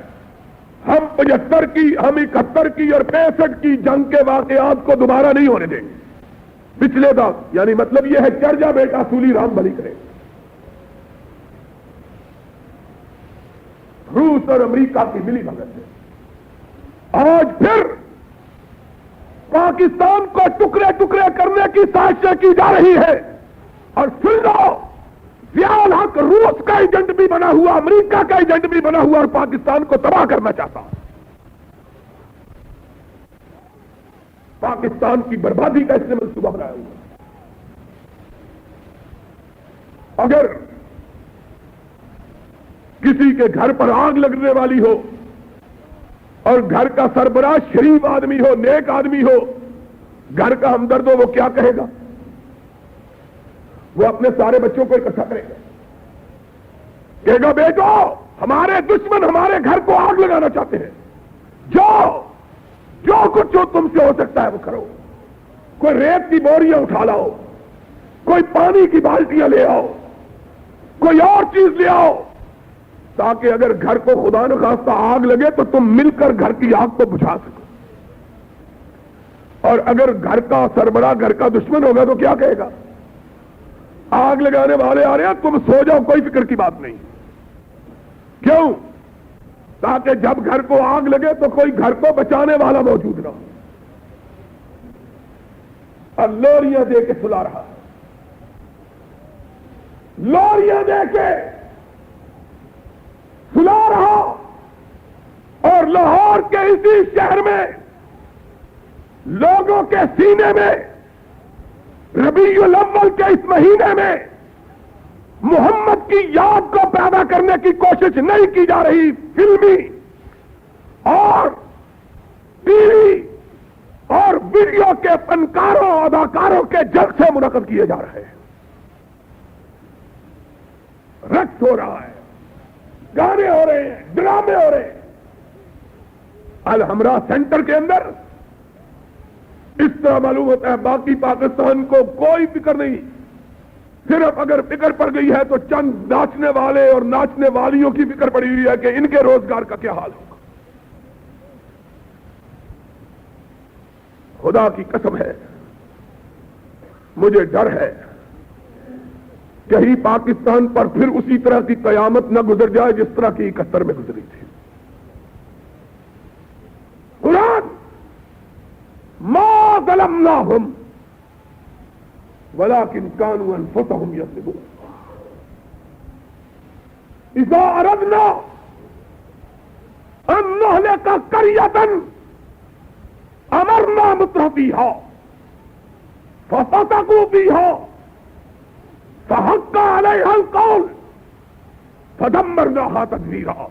ہم 75 کی، ہم 71 کی اور 65 کی جنگ کے واقعات کو دوبارہ نہیں ہونے دیں گے. پچھلے دور، یعنی مطلب یہ ہے چڑھ جا بیٹا سولی رام بلی کرے. روس اور امریکہ کی ملی بھگت ہے. آج پھر پاکستان کو ٹکڑے ٹکڑے کرنے کی سازشیں کی جا رہی ہے. اور سن لو، ضیاء الحق روس کا ایجنٹ بھی بنا ہوا، امریکہ کا ایجنٹ بھی بنا ہوا اور پاکستان کو تباہ کرنا چاہتا. پاکستان کی بربادی کا اس نے منصوبہ بنایا ہوا. اگر کسی کے گھر پر آگ لگنے والی ہو اور گھر کا سربراہ شریف آدمی ہو، نیک آدمی ہو، گھر کا ہمدرد ہو، وہ کیا کہے گا؟ وہ اپنے سارے بچوں کو اکٹھا کرے گا، کہے گا بیٹو ہمارے دشمن ہمارے گھر کو آگ لگانا چاہتے ہیں، جو کچھ ہو تم سے ہو سکتا ہے وہ کرو. کوئی ریت کی بوریاں اٹھا لاؤ، کوئی پانی کی بالٹیاں لے آؤ، کوئی اور چیز لے آؤ، تاکہ اگر گھر کو خدا نخواستہ آگ لگے تو تم مل کر گھر کی آگ کو بجھا سکو. اور اگر گھر کا سربراہ گھر کا دشمن ہوگا تو کیا کہے گا؟ آگ لگانے والے آ رہے ہیں، تم سو جاؤ، کوئی فکر کی بات نہیں. کیوں؟ تاکہ جب گھر کو آگ لگے تو کوئی گھر کو بچانے والا موجود نہ ہو. اور لوریاں دے کے سلا رہا ہے، لوریاں دے کے سلا رہا. اور لاہور کے اسی شہر میں لوگوں کے سینے میں ربیع الاول کے اس مہینے میں محمد کی یاد کو پیدا کرنے کی کوشش نہیں کی جا رہی. فلمی اور ٹی وی اور ویڈیو کے فنکاروں اداکاروں کے جلسے منعقد کیے جا رہے ہیں، رقص ہو رہا ہے، گانے ہو رہے ہیں، ڈرامے ہو رہے ہیں. الحمراء سینٹر کے اندر اس طرح معلوم ہوتا ہے باقی پاکستان کو کوئی فکر نہیں. صرف اگر فکر پڑ گئی ہے تو چند ناچنے والے اور ناچنے والیوں کی فکر پڑی ہوئی ہے کہ ان کے روزگار کا کیا حال ہوگا. خدا کی قسم ہے، مجھے ڈر ہے کہیں پاکستان پر پھر اسی طرح کی قیامت نہ گزر جائے جس طرح کی 71 میں گزری تھی. قرآن ما ظلمناہم ولكن كانوا انفسهم يظلمون. اذا اردنا ان نهلك قرية امرنا مترفيها ففسقوا فيها فحق عليها القول فدمرناها تدميرا.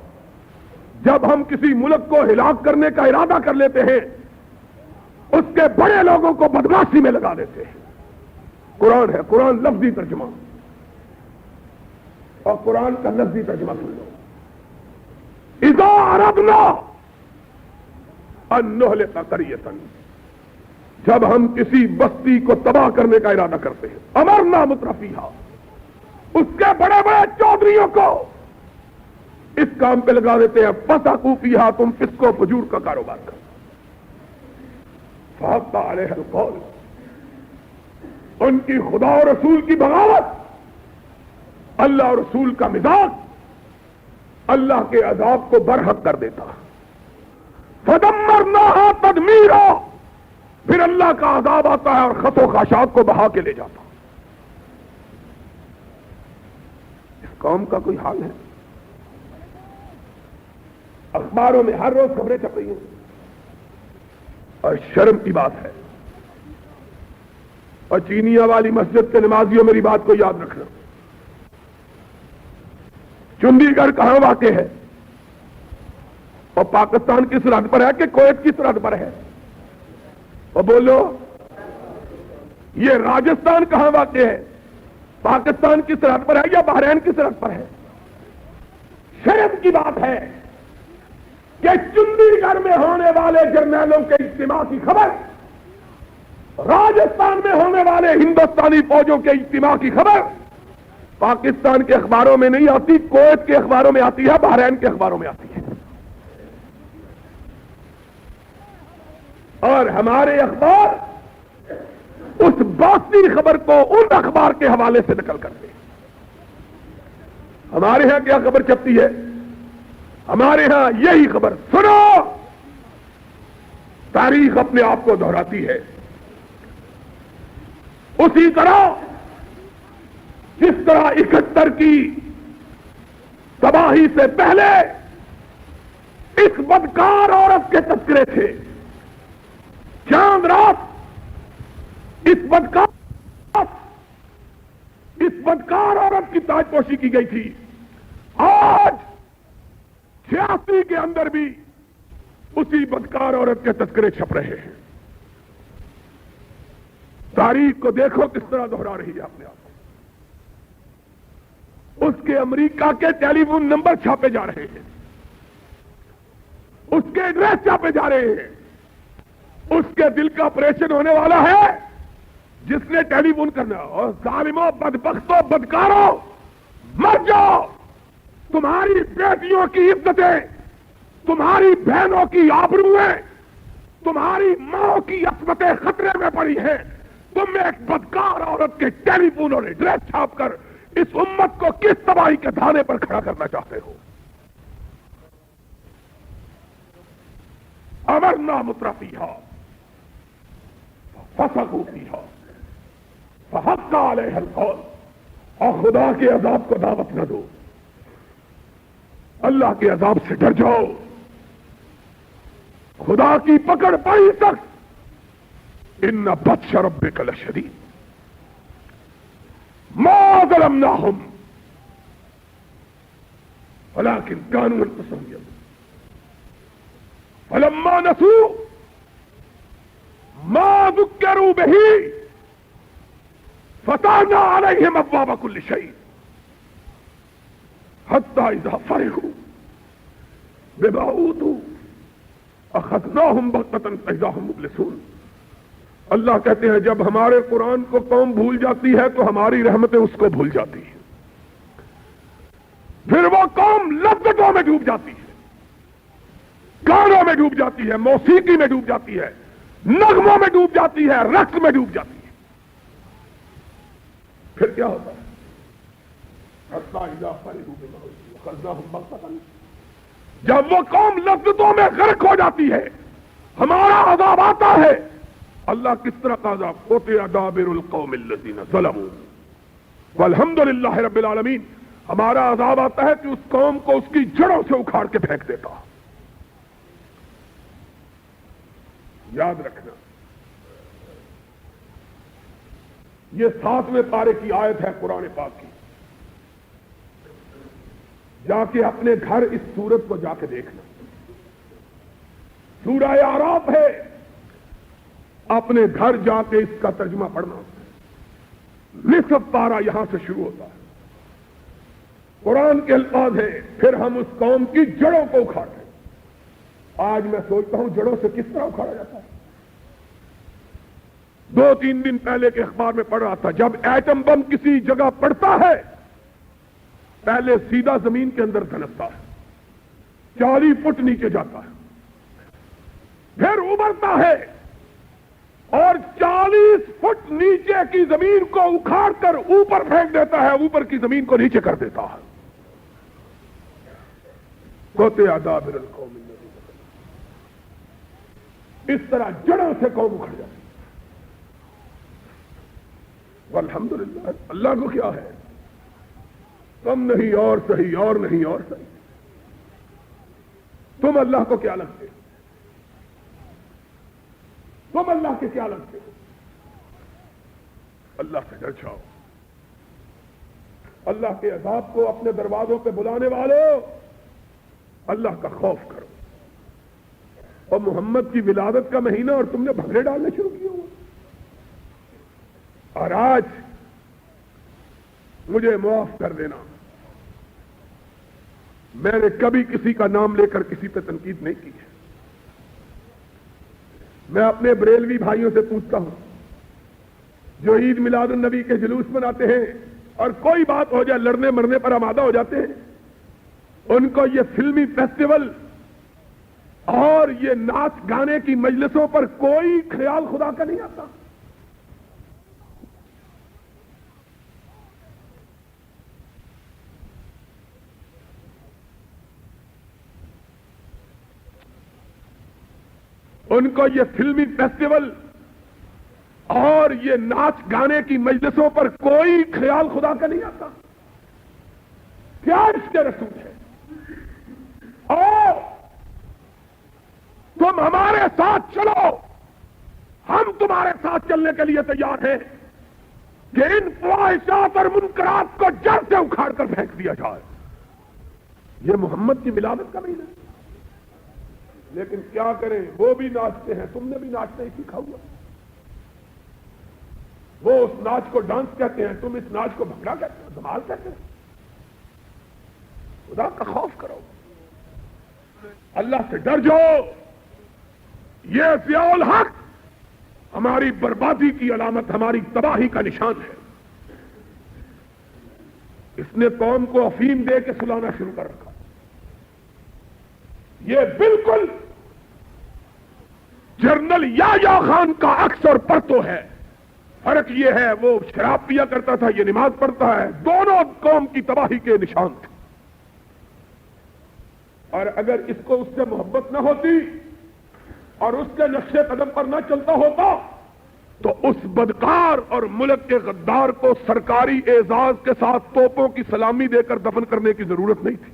جب ہم کسی ملک کو ہلاک کرنے کا ارادہ کر لیتے ہیں اس کے بڑے لوگوں کو بدماشی میں لگا دیتے ہیں. قرآن ہے، قرآن لفظی ترجمہ، اور قرآن کا لفظی ترجمہ سن لو. اذا اردنا ان نہلک قریۃ، جب ہم کسی بستی کو تباہ کرنے کا ارادہ کرتے ہیں، امرنا مترفیہا، اس کے بڑے بڑے چودھریوں کو اس کام پہ لگا دیتے ہیں. فسقوا فیہا، تم فسق و فجور کا کاروبار کرو. فحق علیہ القول، ان کی خدا اور رسول کی بغاوت، اللہ اور رسول کا مزاج اللہ کے عذاب کو برحق کر دیتا. فدمرناها تدمیرا، پھر اللہ کا عذاب آتا ہے اور خس و خاشاک کو بہا کے لے جاتا. اس قوم کا کوئی حال ہے؟ اخباروں میں ہر روز خبریں چھپ رہی ہیں اور شرم کی بات ہے. اور چینیا والی مسجد کے نمازیوں میری بات کو یاد رکھنا. چندی گڑھ کہاں واقع ہے؟ اور پاکستان کی سرحد پر ہے کہ کویت کی سرحد پر ہے؟ اور بولو، یہ راجستھان کہاں واقع ہے؟ پاکستان کی سرحد پر ہے یا بحرین کی سرحد پر ہے؟ شرم کی بات ہے کہ چندی گڑھ میں ہونے والے جرنیلوں کے اجتماع کی خبر راجستھان میں ہونے والے ہندوستانی فوجوں کے اجتماع کی خبر پاکستان کے اخباروں میں نہیں آتی، کویت کے اخباروں میں آتی ہے، بحرین کے اخباروں میں آتی ہے۔ اور ہمارے اخبار اس باطنی خبر کو ان اخبار کے حوالے سے نقل کرتے ہیں۔ ہمارے ہاں کیا خبر چھپتی ہے؟ ہمارے ہاں یہی خبر، سنو، تاریخ اپنے آپ کو دہراتی ہے۔ اسی طرح جس طرح 71 کی تباہی سے پہلے اس بدکار عورت کے تذکرے تھے، چاند رات اس بدکار عورت کی تاج پوشی کی گئی تھی۔ آج 86 کے اندر بھی اسی بدکار عورت کے تذکرے چھپ رہے ہیں۔ تاریخ کو دیکھو کس طرح دہرا رہی ہے اپنے آپ کو۔ اس کے امریکہ کے ٹیلی فون نمبر چھاپے جا رہے ہیں، اس کے ایڈریس چھاپے جا رہے ہیں۔ اس کے دل کا آپریشن ہونے والا ہے جس نے ٹیلی فون کرنا۔ اور ظالموں، بدبختوں، بدکاروں، مر جاؤ! تمہاری بیٹیوں کی عزتیں، تمہاری بہنوں کی آبروئیں، تمہاری ماں کی عصمتیں خطرے میں پڑی ہیں۔ تم ایک بدکار عورت کے ٹیلی فون اور ایڈریس چھاپ کر اس امت کو کس تباہی کے دھانے پر کھڑا کرنا چاہتے ہو؟ امرنا مترفیہا فسقوا فیہا فحق علیہا القول۔ اور خدا کے عذاب کو دعوت نہ دو، اللہ کے عذاب سے ڈر جاؤ۔ خدا کی پکڑ بڑی سخت، ان بطش ربک لشدید۔ ما ظلمناہم ولکن کانوا انفسہم یظلمون۔ فلما نسوا ما ذکروا بہ فتحنا علیہم ابواب کل شیء حتی اذا فرحوا بما اوتوا اخذناہم بغتۃ فاذا ہم مبلسون۔ اللہ کہتے ہیں جب ہمارے قرآن کو قوم بھول جاتی ہے تو ہماری رحمتیں اس کو بھول جاتی ہیں، پھر وہ قوم لذتوں میں ڈوب جاتی ہے، گانوں میں ڈوب جاتی ہے، موسیقی میں ڈوب جاتی ہے، نغموں میں ڈوب جاتی ہے، رقص میں ڈوب جاتی ہے۔ پھر کیا ہوتا ہے؟ حتی اذا فرحوا بما اوتوا اخذناہم بغتۃ۔ جب وہ قوم لذتوں میں غرق ہو جاتی ہے، ہمارا عذاب آتا ہے۔ اللہ کس طرح کا عذاب؟ قطع دابر القوم الذین ظلموا والحمد للہ رب العالمین۔ ہمارا عذاب آتا ہے کہ اس قوم کو اس کی جڑوں سے اکھاڑ کے پھینک دیتا۔ یاد رکھنا، یہ 7ویں پارے کی آیت ہے قرآن پاک کی۔ جا کے اپنے گھر اس سورت کو جا کے دیکھنا، سورہ اعراف ہے، اپنے گھر جا کے اس کا ترجمہ پڑھنا۔ نصف پارہ یہاں سے شروع ہوتا ہے، قرآن کے الفاظ ہیں، پھر ہم اس قوم کی جڑوں کو اکھاڑتے۔ آج میں سوچتا ہوں جڑوں سے کس طرح اکھاڑا جاتا ہے۔ 2-3 دن پہلے کے اخبار میں پڑھ رہا تھا، جب ایٹم بم کسی جگہ پڑتا ہے پہلے سیدھا زمین کے اندر دھنکتا ہے، 40 فٹ نیچے جاتا ہے، پھر ابھرتا ہے اور 40 فٹ نیچے کی زمین کو اکھاڑ کر اوپر پھینک دیتا ہے، اوپر کی زمین کو نیچے کر دیتا ہے۔ قطع دابر القوم الذین ظلموا۔ اس طرح جڑوں سے قوم اکھڑ جاتی۔ والحمدللہ، اللہ کو کیا ہے؟ تم نہیں اور صحیح، اور نہیں اور صحیح۔ تم اللہ کو کیا لگتے ہو؟ تم اللہ کے کیا لگتے ہو؟ اللہ سے ڈر جاؤ۔ اللہ کے عذاب کو اپنے دروازوں پہ بلانے والوں، اللہ کا خوف کرو۔ اور محمد کی ولادت کا مہینہ اور تم نے بھنگڑے ڈالنے شروع کیے ہوئے. اور آج مجھے معاف کر دینا، میں نے کبھی کسی کا نام لے کر کسی پہ تنقید نہیں کی ہے. میں اپنے بریلوی بھائیوں سے پوچھتا ہوں جو عید میلاد النبی کے جلوس مناتے ہیں اور کوئی بات ہو جائے لڑنے مرنے پر آمادہ ہو جاتے ہیں، ان کو یہ فلمی فیسٹیول اور یہ ناچ گانے کی مجلسوں پر کوئی خیال خدا کا نہیں آتا. ان کو یہ فلمی فیسٹیول اور یہ ناچ گانے کی مجلسوں پر کوئی خیال خدا کا نہیں آتا. کیا اس کے رسول ہے؟ اور تم ہمارے ساتھ چلو، ہم تمہارے ساتھ چلنے کے لیے تیار ہیں کہ ان فواہشات اور منکرات کو جڑ سے اکھاڑ کر پھینک دیا جائے. یہ محمد کی ولادت کا مہینہ ہے. لیکن کیا کریں، وہ بھی ناچتے ہیں، تم نے بھی ناچنا ہی سیکھا ہوا. وہ اس ناچ کو ڈانس کہتے ہیں، تم اس ناچ کو بھنگڑا کہتے ہیں، دھمال کہتے ہیں. خدا کا خوف کرو، اللہ سے ڈر جاؤ. یہ ضیاء الحق ہماری بربادی کی علامت، ہماری تباہی کا نشان ہے. اس نے قوم کو افیم دے کے سلانا شروع کر رکھا. یہ بالکل جنرل یا خان کا عکس اور پرتو ہے. فرق یہ ہے وہ شراب پیا کرتا تھا، یہ نماز پڑھتا ہے. دونوں قوم کی تباہی کے نشان تھے. اور اگر اس کو اس سے محبت نہ ہوتی اور اس کے نقش قدم پر نہ چلتا ہوتا تو اس بدکار اور ملک کے غدار کو سرکاری اعزاز کے ساتھ توپوں کی سلامی دے کر دفن کرنے کی ضرورت نہیں تھی.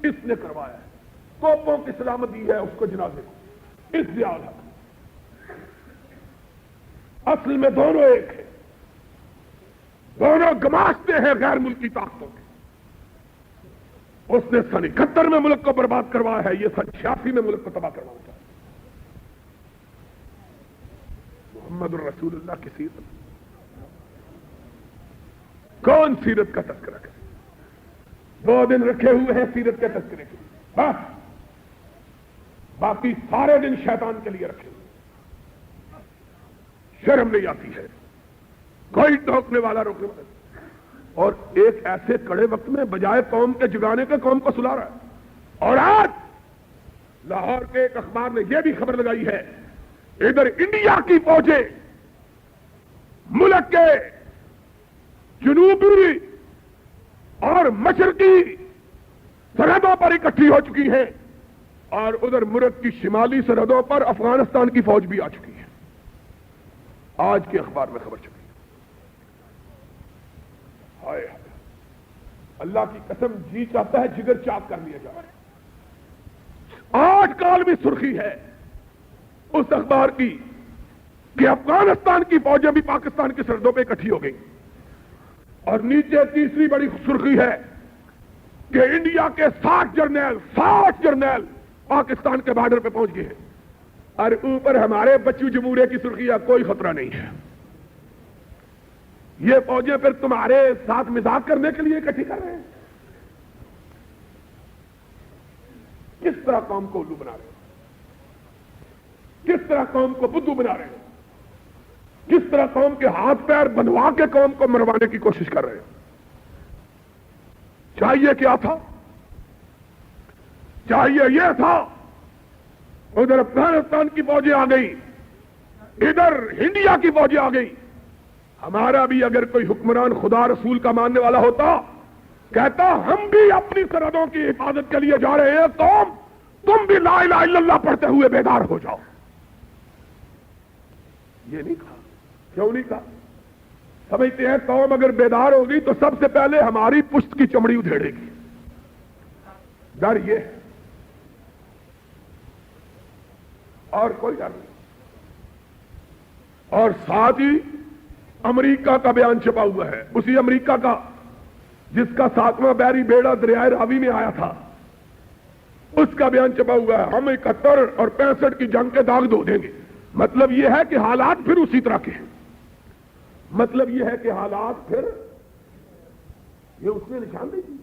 اس نے کروایا ہے، توپوں کی سلامت دی ہے اس کو جنازے کو. اس زیادہ اصل میں دونوں ایک ہیں، دونوں گماشتے ہیں غیر ملکی طاقتوں کے. اس نے سن 71 میں ملک کو برباد کروایا ہے، یہ سن 86 میں ملک کو تباہ کروانا چاہتا ہے. محمد الرسول اللہ کی سیرت کون سیرت کا تذکرہ کرے؟ 2 دن رکھے ہوئے ہیں سیرت کے تذکرے کے لیے، بس باقی سارے دن شیطان کے لیے رکھے ہوئے. شرم نہیں آتی ہے، کوئی ٹوکنے والا روکنے والا. اور ایک ایسے کڑے وقت میں بجائے قوم کے جگانے کے قوم کو سلا رہا ہے. اور آج لاہور کے ایک اخبار نے یہ بھی خبر لگائی ہے، ادھر انڈیا کی فوجیں ملک کے جنوبی اور مشرقی سرحدوں پر اکٹھی ہو چکی ہیں اور ادھر ملک کی شمالی سرحدوں پر افغانستان کی فوج بھی آ چکی ہے. آج کے اخبار میں خبر چلی. ہائے اللہ کی قسم، جی چاہتا ہے جگر چاک کر لیا جائے. آج کال بھی سرخی ہے اس اخبار کی کہ افغانستان کی فوجیں بھی پاکستان کی سرحدوں پہ اکٹھی ہو گئی. اور نیچے تیسری بڑی سرخی ہے کہ انڈیا کے 60 جرنیل پاکستان کے بارڈر پہ پہنچ گئے ہیں. اور اوپر ہمارے بچو جمہوریہ کی سرخیاں، کوئی خطرہ نہیں ہے. یہ فوجیں پھر تمہارے ساتھ مذاق کرنے کے لیے اکٹھی کر رہے ہیں. کس طرح قوم کو الو بنا رہے ہیں، کس طرح قوم کو بدھو بنا رہے ہیں، کس طرح قوم کے ہاتھ پیر بنوا کے قوم کو مروانے کی کوشش کر رہے ہیں. چاہیے کیا تھا؟ چاہیے یہ تھا ادھر افغانستان کی فوجیں آ گئی، ادھر انڈیا کی فوجیں آ گئی. ہمارا بھی اگر کوئی حکمران خدا رسول کا ماننے والا ہوتا، کہتا ہم بھی اپنی سرحدوں کی حفاظت کے لیے جا رہے ہیں، قوم تم بھی لا الہ الا اللہ پڑھتے ہوئے بیدار ہو جاؤ. یہ نہیں کہا. کیوں نہیں کہا؟ سمجھتے ہیں قوم اگر بیدار ہوگی تو سب سے پہلے ہماری پشت کی چمڑی ادھیڑے گی. ڈر یہ ہے اور کوئی ڈر نہیں. اور ساتھ ہی امریکہ کا بیان چھپا ہوا ہے، اسی امریکہ کا جس کا 7واں بحری بیڑا دریائے راوی میں آیا تھا. اس کا بیان چھپا ہوا ہے، ہم 71 اور 65 کی جنگ کے داغ دھو دیں گے۔ مطلب یہ ہے کہ حالات پھر اسی طرح کے ہیں، مطلب یہ ہے کہ حالات پھر یہ اس نے نشاندہی دی۔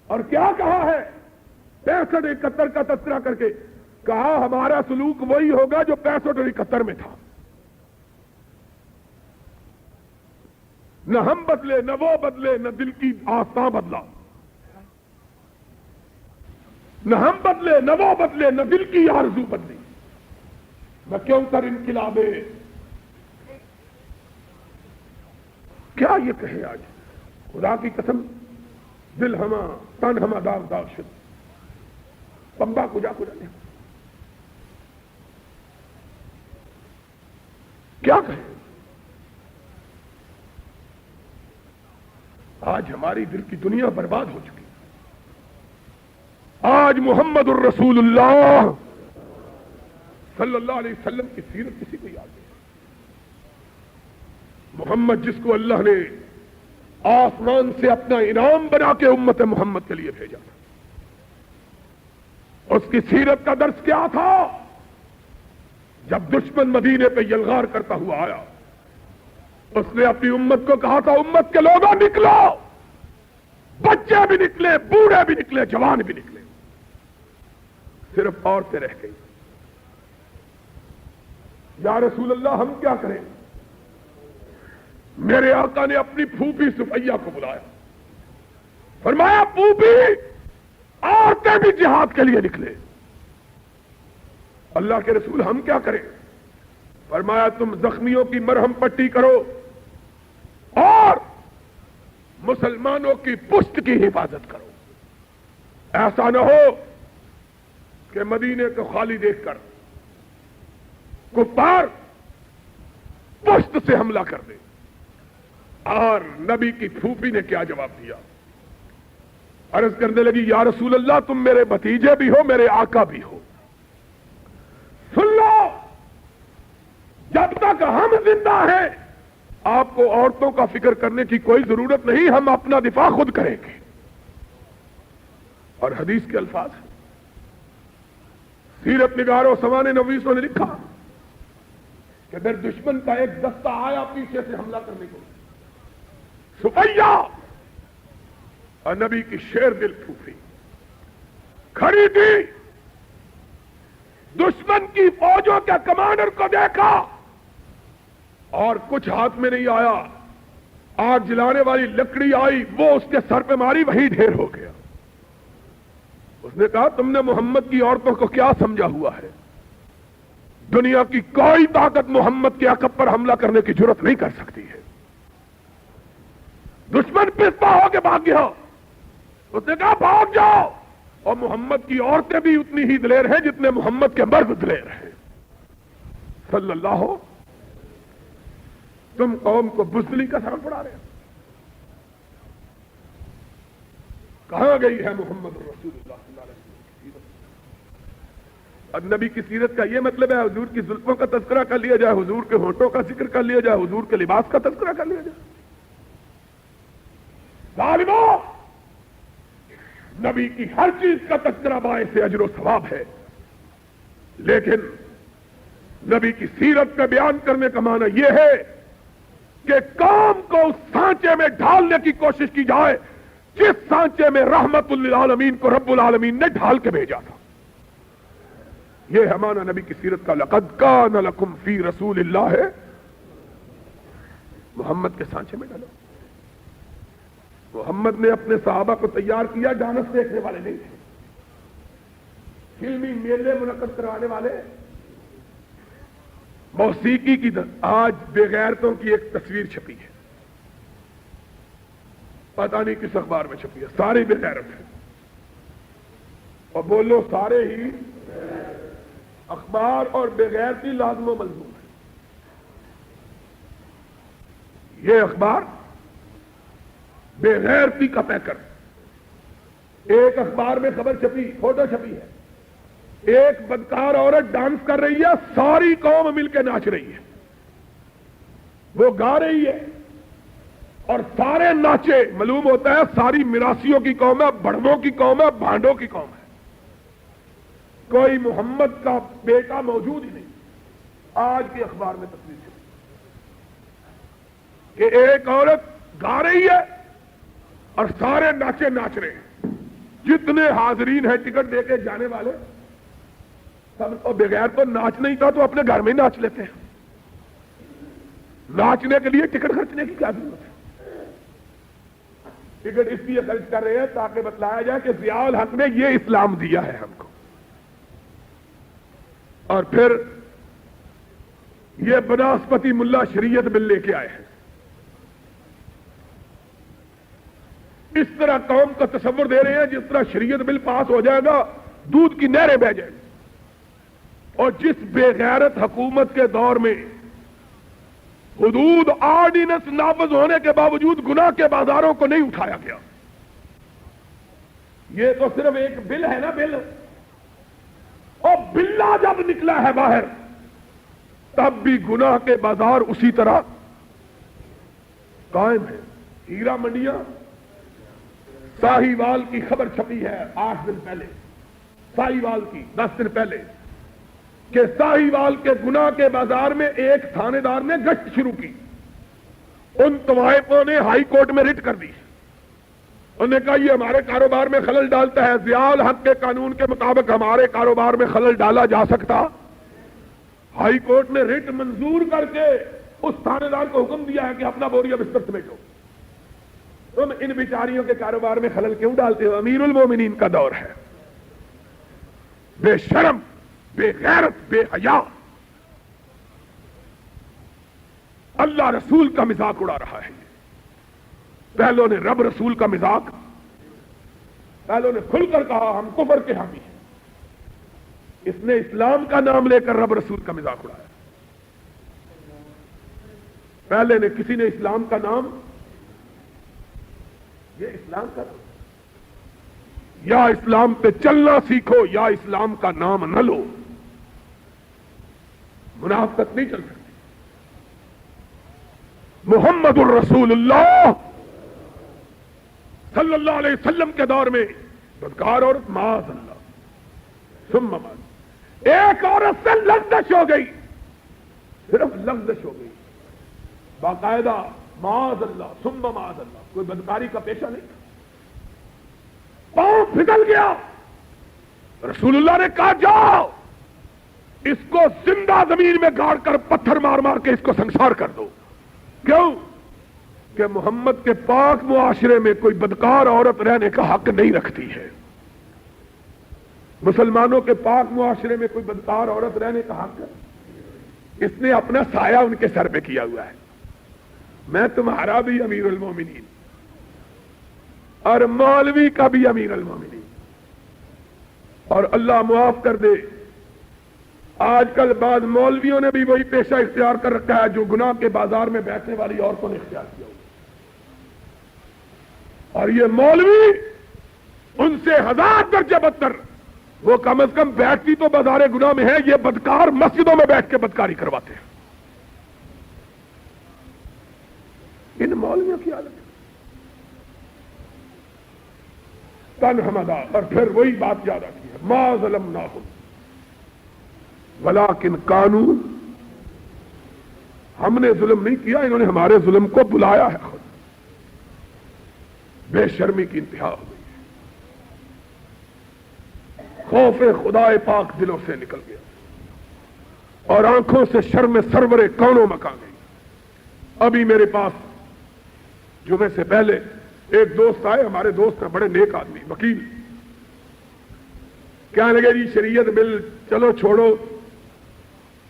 اور کیا کہا ہے 65 71 کا تذکرہ کر کے؟ کہا ہمارا سلوک وہی ہوگا جو 65 اور 71 میں تھا، نہ ہم بدلے نہ وہ بدلے، نہ دل کی آستاں بدلا، نہ ہم بدلے نہ وہ بدلے، نہ دل کی آرزو بدلی، نہ کیوں کر انقلاب کیا یہ کہے آج؟ خدا کی قسم دل ہما تن ہما داغ داغ شد، پمبا کجا کجا لے، کیا کہے؟ آج ہماری دل کی دنیا برباد ہو چکی، آج محمد الرسول اللہ صلی اللہ علیہ وسلم کی سیرت کسی کو یاد نہیں۔ محمد جس کو اللہ نے آسمان سے اپنا انعام بنا کے امت محمد کے لیے بھیجا تھا، اس کی سیرت کا درس کیا تھا؟ جب دشمن مدینے پہ یلغار کرتا ہوا آیا، اس نے اپنی امت کو کہا تھا امت کے لوگوں نکلو، بچے بھی نکلے، بوڑھے بھی نکلے، جوان بھی نکلے، صرف عورتیں رہ گئی۔ یا رسول اللہ ہم کیا کریں؟ میرے آقا نے اپنی پھوپھی صفیہ کو بلایا، فرمایا پھوپھی عورتیں بھی جہاد کے لیے نکلے۔ اللہ کے رسول ہم کیا کریں؟ فرمایا تم زخمیوں کی مرہم پٹی کرو اور مسلمانوں کی پشت کی حفاظت کرو، ایسا نہ ہو کہ مدینے کو خالی دیکھ کر کفار پشت سے حملہ کر دے۔ اور نبی کی پھوپھی نے کیا جواب دیا؟ عرض کرنے لگی یا رسول اللہ تم میرے بھتیجے بھی ہو، میرے آقا بھی ہو، سن لو جب تک ہم زندہ ہیں آپ کو عورتوں کا فکر کرنے کی کوئی ضرورت نہیں، ہم اپنا دفاع خود کریں گے۔ اور حدیث کے الفاظ ہیں، سیرت نگاروں سوانح نویسوں نے لکھا کہ پھر دشمن کا ایک دستہ آیا پیچھے سے حملہ کرنے کو، صفیہ اور نبی کی شیر دل پھوپھی کھڑی تھی، دشمن کی فوجوں کے کمانڈر کو دیکھا اور کچھ ہاتھ میں نہیں آیا، آگ جلانے والی لکڑی آئی، وہ اس کے سر پہ ماری، وہی ڈھیر ہو گیا۔ اس نے کہا تم نے محمد کی عورتوں کو کیا سمجھا ہوا ہے؟ دنیا کی کوئی طاقت محمد کے عقب پر حملہ کرنے کی جرت نہیں کر سکتی ہے۔ دشمن پستا ہو کے بھاگ گیا، اس نے کہا بھاگ جاؤ، اور محمد کی عورتیں بھی اتنی ہی دلیر ہیں جتنے محمد کے مرد دلیر ہیں صلی اللہ ہو۔ تم قوم کو بزدلی کا سبق پڑھا رہے ہیں، کہاں گئی ہے محمد رسول اللہ صلی اللہ علیہ وسلم کی سیرت؟ اب نبی کی سیرت کا یہ مطلب ہے حضور کی زلفوں کا تذکرہ کر لیا جائے، حضور کے ہونٹوں کا ذکر کر لیا جائے، حضور کے لباس کا تذکرہ کر لیا جائے؟ ظالموں، نبی کی ہر چیز کا تذکرہ باعث اجر و ثواب ہے، لیکن نبی کی سیرت کا بیان کرنے کا معنی یہ ہے کہ کام کو اس سانچے میں ڈھالنے کی کوشش کی جائے جس سانچے میں رحمت للعالمین کو رب العالمین نے ڈھال کے بھیجا تھا۔ یہ ہے معنی نبی کی سیرت کا، لقد کان لکم فی رسول اللہ ہے، محمد کے سانچے میں ڈالو۔ محمد نے اپنے صحابہ کو تیار کیا، ڈانس دیکھنے والے نہیں تھے، فلمی میلے منعقد کرانے والے، موسیقی کی آج بے غیرتوں کی ایک تصویر چھپی ہے، پتہ نہیں کس اخبار میں چھپی ہے، سارے بے غیرت ہیں، اور بولو سارے ہی اخبار اور بے غیرتی لازم و ملزوم ہے۔ یہ اخبار بے غیرتی کا پیکر، ایک اخبار میں خبر چھپی، فوٹو چھپی ہے، ایک بدکار عورت ڈانس کر رہی ہے، ساری قوم مل کے ناچ رہی ہے، وہ گا رہی ہے اور سارے ناچے، معلوم ہوتا ہے ساری میراثیوں کی قوم ہے، بڑھووں کی قوم ہے، بھانڈوں کی قوم ہے، کوئی محمد کا بیٹا موجود ہی نہیں. آج کے اخبار میں تصویر چلی کہ ایک عورت گا رہی ہے اور سارے ناچے ناچ رہے ہیں. جتنے حاضرین ہیں ٹکٹ دے کے جانے والے سب کو بغیر تو ناچ نہیں تھا تو اپنے گھر میں ہی ناچ لیتے ہیں. ناچنے کے لیے ٹکٹ خرچنے کی کیا ضرورت ہے؟ ٹکٹ اس لیے خرچ کر رہے ہیں تاکہ بتلایا جائے کہ ضیاء الحق نے یہ اسلام دیا ہے ہم کو. اور پھر یہ بناسپتی ملا شریعت بل لے کے آئے ہیں. اس طرح قوم کا تصور دے رہے ہیں جس طرح شریعت بل پاس ہو جائے گا دودھ کی نہریں بہ جائیں گی. اور جس بے غیرت حکومت کے دور میں حدود آرڈیننس نافذ ہونے کے باوجود گناہ کے بازاروں کو نہیں اٹھایا گیا. یہ تو صرف ایک بل ہے نا، بل. اور بلا جب نکلا ہے باہر تب بھی گناہ کے بازار اسی طرح قائم ہے. ہیرا منڈیاں، ساہیوال کی خبر چھپی ہے 8 دن پہلے، ساہیوال کی 10 دن پہلے، کہ ساہیوال کے گناہ کے بازار میں ایک تھانے دار نے گشت شروع کی. ان طوائفوں نے ہائی کورٹ میں رٹ کر دی. انہوں نے کہا یہ ہمارے کاروبار میں خلل ڈالتا ہے. ضیاء الحق کے قانون کے مطابق ہمارے کاروبار میں خلل ڈالا جا سکتا؟ ہائی کورٹ نے رٹ منظور کر کے اس تھانے دار کو حکم دیا ہے کہ اپنا بوریا بستر سمیٹو. تم ان بیچاریوں کے کاروبار میں خلل کیوں ڈالتے ہو؟ امیر المومنین کا دور ہے. بے شرم، بے غیرت، بے حیا، اللہ رسول کا مذاق اڑا رہا ہے. پہلوں نے رب رسول کا مذاق، پہلوں نے کھل کر کہا ہم کفر کے حامی ہیں. اس نے اسلام کا نام لے کر رب رسول کا مذاق اڑایا. پہلے نے کسی نے اسلام کا نام، یہ اسلام کا نام، یا اسلام پہ چلنا سیکھو یا اسلام کا نام نہ لو. منافقت نہیں چل سکتی. محمد الرسول اللہ صلی اللہ علیہ وسلم کے دور میں بدکار عورت معاذ اللہ ثم معاذ، ایک عورت سے لغزش ہو گئی، صرف لغزش ہو گئی، باقاعدہ معاذ اللہ ثم معاذ اللہ، کوئی بدکاری کا پیشہ نہیں تھا. پاؤں پھسل گیا. رسول اللہ نے کہا جاؤ اس کو زندہ زمین میں گاڑ کر پتھر مار مار کے اس کو سنسار کر دو. کیوں؟ کہ محمد کے پاک معاشرے میں کوئی بدکار عورت رہنے کا حق نہیں رکھتی ہے. مسلمانوں کے پاک معاشرے میں کوئی بدکار عورت رہنے کا حق ہے. اس نے اپنا سایہ ان کے سر پہ کیا ہوا ہے. میں تمہارا بھی امیر المومنین اور مولوی کا بھی امیر المومنین. اور اللہ معاف کر دے، آج کل بعض مولویوں نے بھی وہی پیشہ اختیار کر رکھا ہے جو گناہ کے بازار میں بیٹھنے والی عورتوں نے اختیار کیا. اور یہ مولوی ان سے 1000 درجے بدتر. وہ کم از کم بیٹھتی تو بازار گناہ میں ہے، یہ بدکار مسجدوں میں بیٹھ کے بدکاری کرواتے ہیں. ان مولویوں کی حالت تن حمدہ. اور پھر وہی بات یاد آتی ہے، ما ظلمناہم ولیکن کانوا، ہم نے ظلم نہیں کیا، انہوں نے ہمارے ظلم کو بلایا ہے. خود بے شرمی کی انتہا ہو گئی ہے. خوف خدا پاک دلوں سے نکل گیا اور آنکھوں سے شرم سرور کونوں مکا گئی. ابھی میرے پاس جمعے سے پہلے ایک دوست آئے، ہمارے دوست ہیں، بڑے نیک آدمی، وکیل. کہنے لگے جی شریعت بل چلو چھوڑو.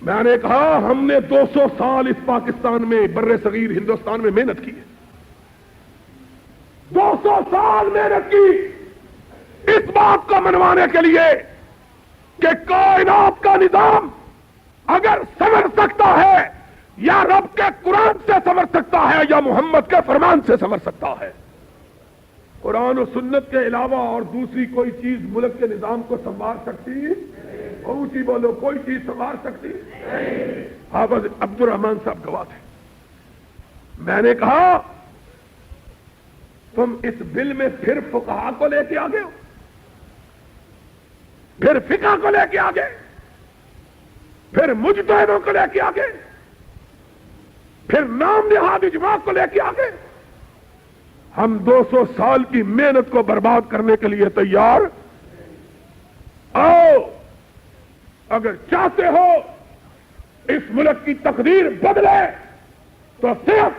میں نے کہا ہم نے 200 سال اس پاکستان میں بر صغیر ہندوستان میں محنت کی ہے، 200 سال محنت کی اس بات کو منوانے کے لیے کہ کائنات کا نظام اگر سنور سکتا ہے یا رب کے قرآن سے سنور سکتا ہے یا محمد کے فرمان سے سنور سکتا ہے. قرآن و سنت کے علاوہ اور دوسری کوئی چیز ملک کے نظام کو سنوار سکتی؟ اونچی بولو، کوئی چیز سنوار سکتی؟ حافظ عبد الرحمان صاحب گواہ تھے. میں نے کہا تم اس بل میں پھر فقہا کو لے کے آ گئے ہو. پھر فقہ کو لے کے آگے، پھر مجتہدوں کو لے کے آگے، پھر نام نہاد اجماع کو لے کے آگے. ہم 200 سال کی محنت کو برباد کرنے کے لیے تیار. آؤ، اگر چاہتے ہو اس ملک کی تقدیر بدلے تو صرف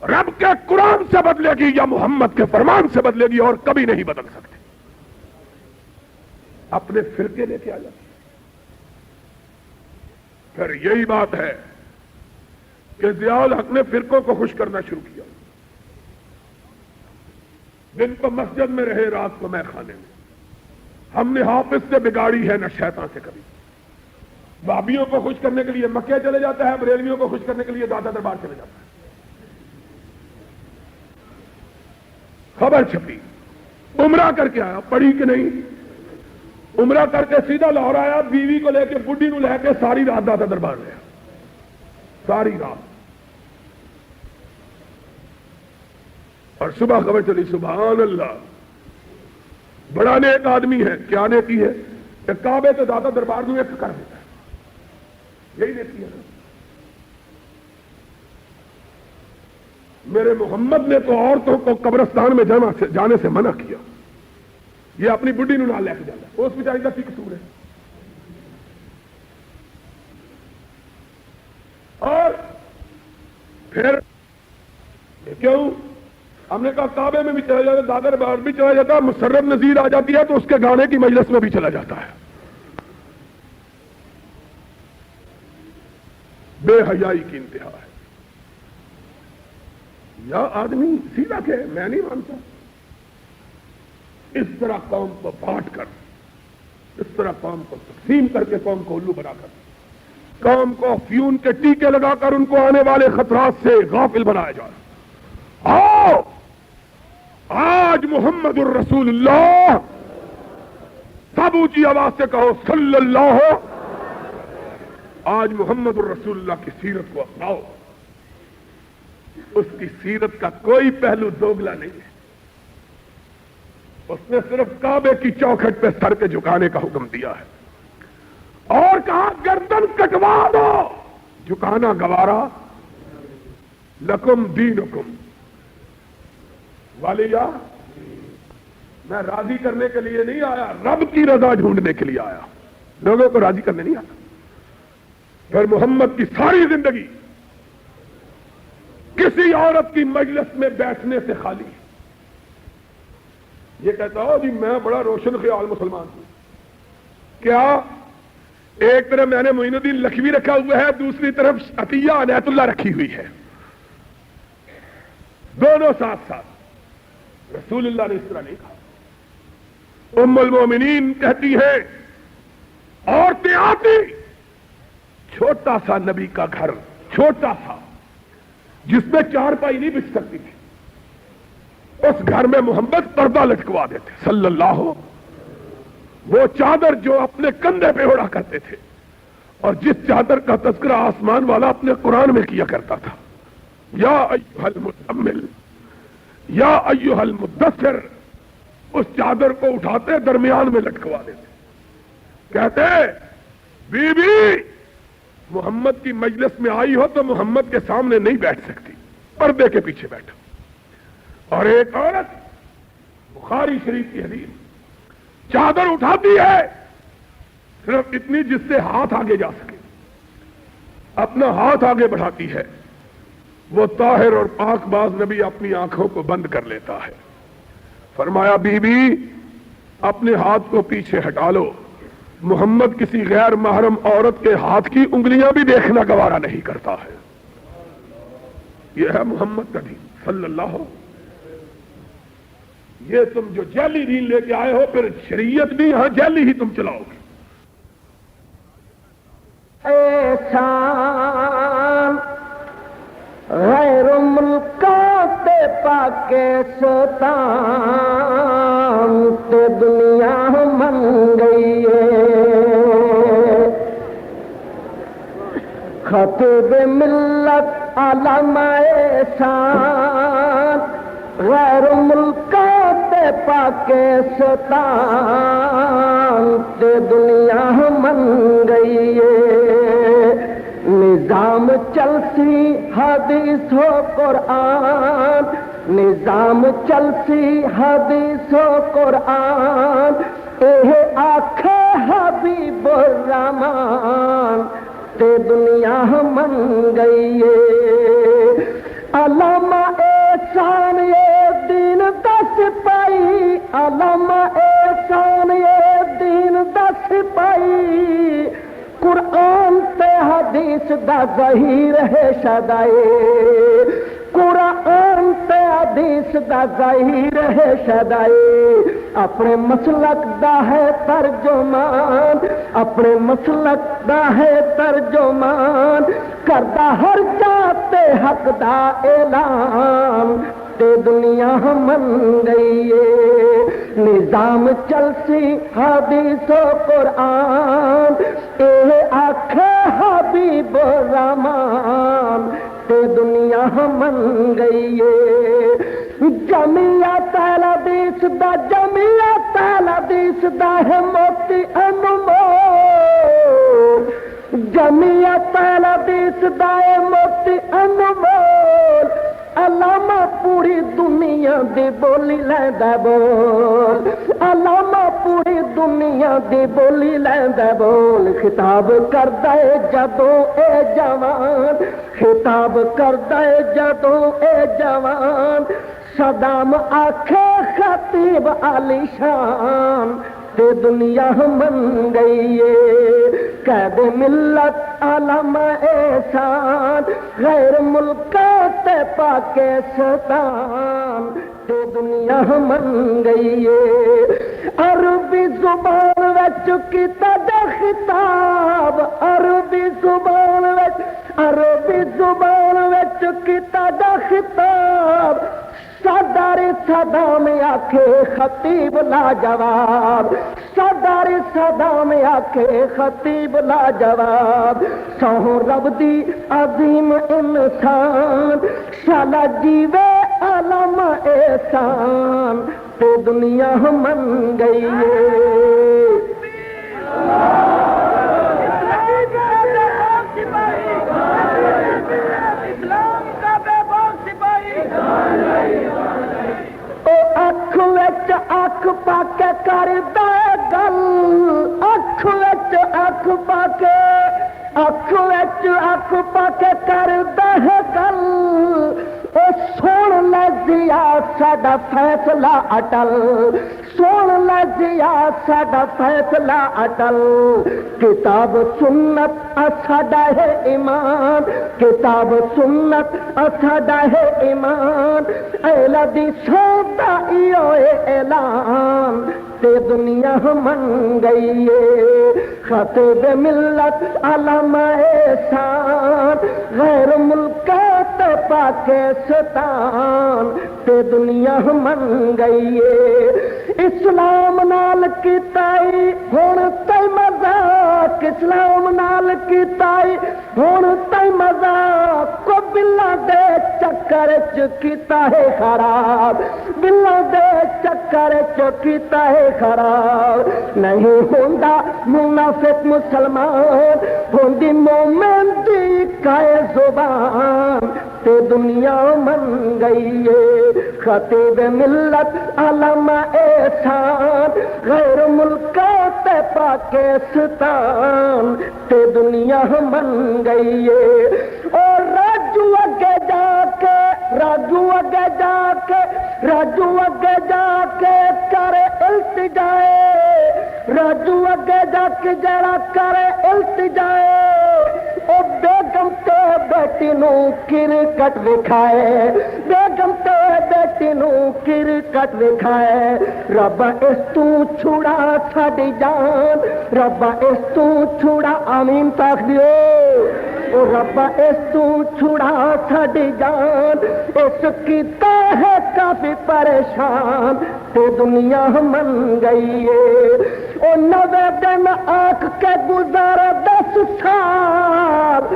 رب کے قرآن سے بدلے گی یا محمد کے فرمان سے بدلے گی، اور کبھی نہیں بدل سکتے. اپنے فرقے لے کے آ جاتے. پھر یہی بات ہے کہ ضیاء الحق نے فرقوں کو خوش کرنا شروع کیا. دن کو مسجد میں رہے، رات کو میں خانے میں. ہم نے حافظ سے بگاڑی ہے نہ شیطان سے کبھی. بابیوں کو خوش کرنے کے لیے مکے چلے جاتا ہے، بریلویوں کو خوش کرنے کے لیے دادا دربار چلے جاتا ہے. خبر چھپی، عمرہ کر کے آیا، پڑھی کہ نہیں؟ عمرہ کر کے سیدھا لاہور آیا، بیوی کو لے کے بڈھی نو لے کے ساری رات دادا دربار رہا، ساری رات. اور صبح خبر چلی، سبحان اللہ، بڑا نیک آدمی ہے. کیا نیکی ہے؟ کہ کعبے تو دادا دربار میں ایک کر دیتا ہے. یہی نیکی ہے. میرے محمد نے تو عورتوں کو قبرستان میں جانے سے منع کیا. یہ اپنی بڈھی نو نہ لے کے جانا، اس بیچاری کا کی قصور ہے؟ اور پھر کیوں؟ ہم نے کہا کعبے میں بھی چلا جاتا، دادا دربار بھی چلا جاتا، مسرت نذیر آ جاتی ہے تو اس کے گانے کی مجلس میں بھی چلا جاتا ہے. بے حیائی کی انتہا ہے. یا آدمی سیدھا کہ میں نہیں مانتا. اس طرح قوم کو بانٹ کر، اس طرح قوم کو تقسیم کر کے، قوم کو الو بنا کر، قوم کو فیون کے ٹیکے لگا کر ان کو آنے والے خطرات سے غافل بنایا جا رہا. آؤ آج محمد الرسول اللہ، سب اونچی آواز سے کہو صلی اللہ. آج محمد الرسول اللہ کی سیرت کو اپناؤ. اس کی سیرت کا کوئی پہلو دوگلا نہیں ہے. اس نے صرف کعبے کی چوکھٹ پہ سر کے جھکانے کا حکم دیا ہے، اور کہا گردن کٹوا دو. جھکانا گوارا، لکم دینکم والیہ. میں راضی کرنے کے لیے نہیں آیا، رب کی رضا ڈھونڈنے کے لیے آیا. لوگوں کو راضی کرنے نہیں آتا. پھر محمد کی ساری زندگی کسی عورت کی مجلس میں بیٹھنے سے خالی. یہ کہتا ہو جی میں بڑا روشن خیال مسلمان ہوں. کیا؟ ایک طرف میں نے معین الدین لکھوی رکھا ہوا ہے، دوسری طرف عطیہ عنایت اللہ رکھی ہوئی ہے، دونوں ساتھ ساتھ. رسول اللہ نے اس طرح نہیں کہا. ام المومنین کہتی ہے عورتیں آتی، چھوٹا سا نبی کا گھر، چھوٹا سا جس میں چارپائی نہیں بچھ سکتی تھی، اس گھر میں محمد پردہ لٹکوا دیتے صلی اللہ. وہ چادر جو اپنے کندھے پہ اڑا کرتے تھے، اور جس چادر کا تذکرہ آسمان والا اپنے قرآن میں کیا کرتا تھا، یا ایھا المزمل یا ایھا المدثر، اس چادر کو اٹھاتے درمیان میں لٹکوا دیتے، کہتے بی بی محمد کی مجلس میں آئی ہو تو محمد کے سامنے نہیں بیٹھ سکتی، پردے کے پیچھے بیٹھو. اور ایک عورت، بخاری شریف کی حدیث، چادر اٹھاتی ہے صرف اتنی جس سے ہاتھ آگے جا سکے، اپنا ہاتھ آگے بڑھاتی ہے. وہ طاہر اور پاک باز نبی اپنی آنکھوں کو بند کر لیتا ہے. فرمایا بی بی اپنے ہاتھ کو پیچھے ہٹا لو، محمد کسی غیر محرم عورت کے ہاتھ کی انگلیاں بھی دیکھنا گوارا نہیں کرتا ہے. یہ ہے محمد کا دین صلی اللہ. یہ تم جو جعلی دین لے کے آئے ہو، پھر شریعت بھی یہاں جعلی ہی تم چلاؤ گے. احسان غیر ملکات پاکستان تے دنیا من گئی ہے. خطیب ملت علامہ احسان غیر ملکات پاکستان تے دنیا من گئی ہے نظام چلسی حدیث و قرآن نظام چلسی حدیث و قرآن اے آکھے حبیب الرحمان تے دنیا من گئی ہے علامہ احسان یہ دین دا سپاہی علامہ احسان یہ دین دا سپاہی قرآن تے حدیث دا ظہیر ہے شدائے قرآن تے حدیث دا ظہیر ہے شدائے اپنے مسلک دا ہے ترجمان اپنے مسلک دا ہے ترجمان کردہ ہر جاتے حق دا اعلان تے دنیا من گئی ہے نظام چلسی حدیث و قرآن اے آکھے حبیب الرحمان تے دنیا من گئی ہے جمعیت اہل حدیث دا جمعیت اہل حدیث دا ہے موتی انمول جمعیت اہل حدیث دا ہے موتی انمول علامہ پوری دنیا دی بولی لیندا بول علامہ پوری دنیا دی بولی لیندا بول خطاب کردا ہے جدوں اے جوان خطاب کردا ہے جدوں اے جوان صدام آکھے خطیب علی شان تے دنیا من گئی ہے قید ملت علامہ احسان غیر ملکہ تے پاکستان تے دنیا من گئی ہے عربی زبان وچ کیتا دا خطاب عربی زبان وچ کیتا دا خطاب صدر صدام آکھے خطیب لاجواب صدر صدام آکھے خطیب لاجواب سو رب دی عظیم انسان شالا جیوے علامہ احسان تے دنیا من گئی ہے اکھ پا کے کر دے گل اکھ وچ اکھ پا کے کر دے گل او سن لجیا ساڈا فیصلہ اٹل سن لجیا ساڈا فیصلہ اٹل کتاب سنت ساڈا ہے ایمان کتاب سنت ساڈا ہے ایمان اہل حدیث دا ایو اعلان تے دنیا من گئی ہے خطیب ملت علامہ احسان غیر ملکہ تے پاکستان تے دنیا من گئی ہے اسلام نال کیتائی ہن تے مذاق اسلام نال کیتائی ہن تے مذاق کو بلا دے چکر چ کیتا ہے خراب بلا دے چکر چ کیتا ہے خراب نہیں ہوندا منافق مسلمان ہوندی مومن دی کائے زبان تے دنیا من گئی ہے خطیب ملت علامہ احسان غیر ملکہ تے پاکستان تے دنیا من گئی ہے اور راجو اگے جا کے کرے التجائے راجو اگے جا کے جڑا کرے التجائے او بیگم تے بیٹی نو کرکٹ وکھائے بیگم تے بیٹی نو کرکٹ وکھائے رب اس تو چھڑا ساڈی جان رب اس تو چھڑا آمین تاک دیو او رب اس تو چھڑا ساڈی جان اس کیتا ہے کافی پریشان تے دنیا من گئی ہے او 90 دن آنکھ کے گزارا 10 سال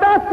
10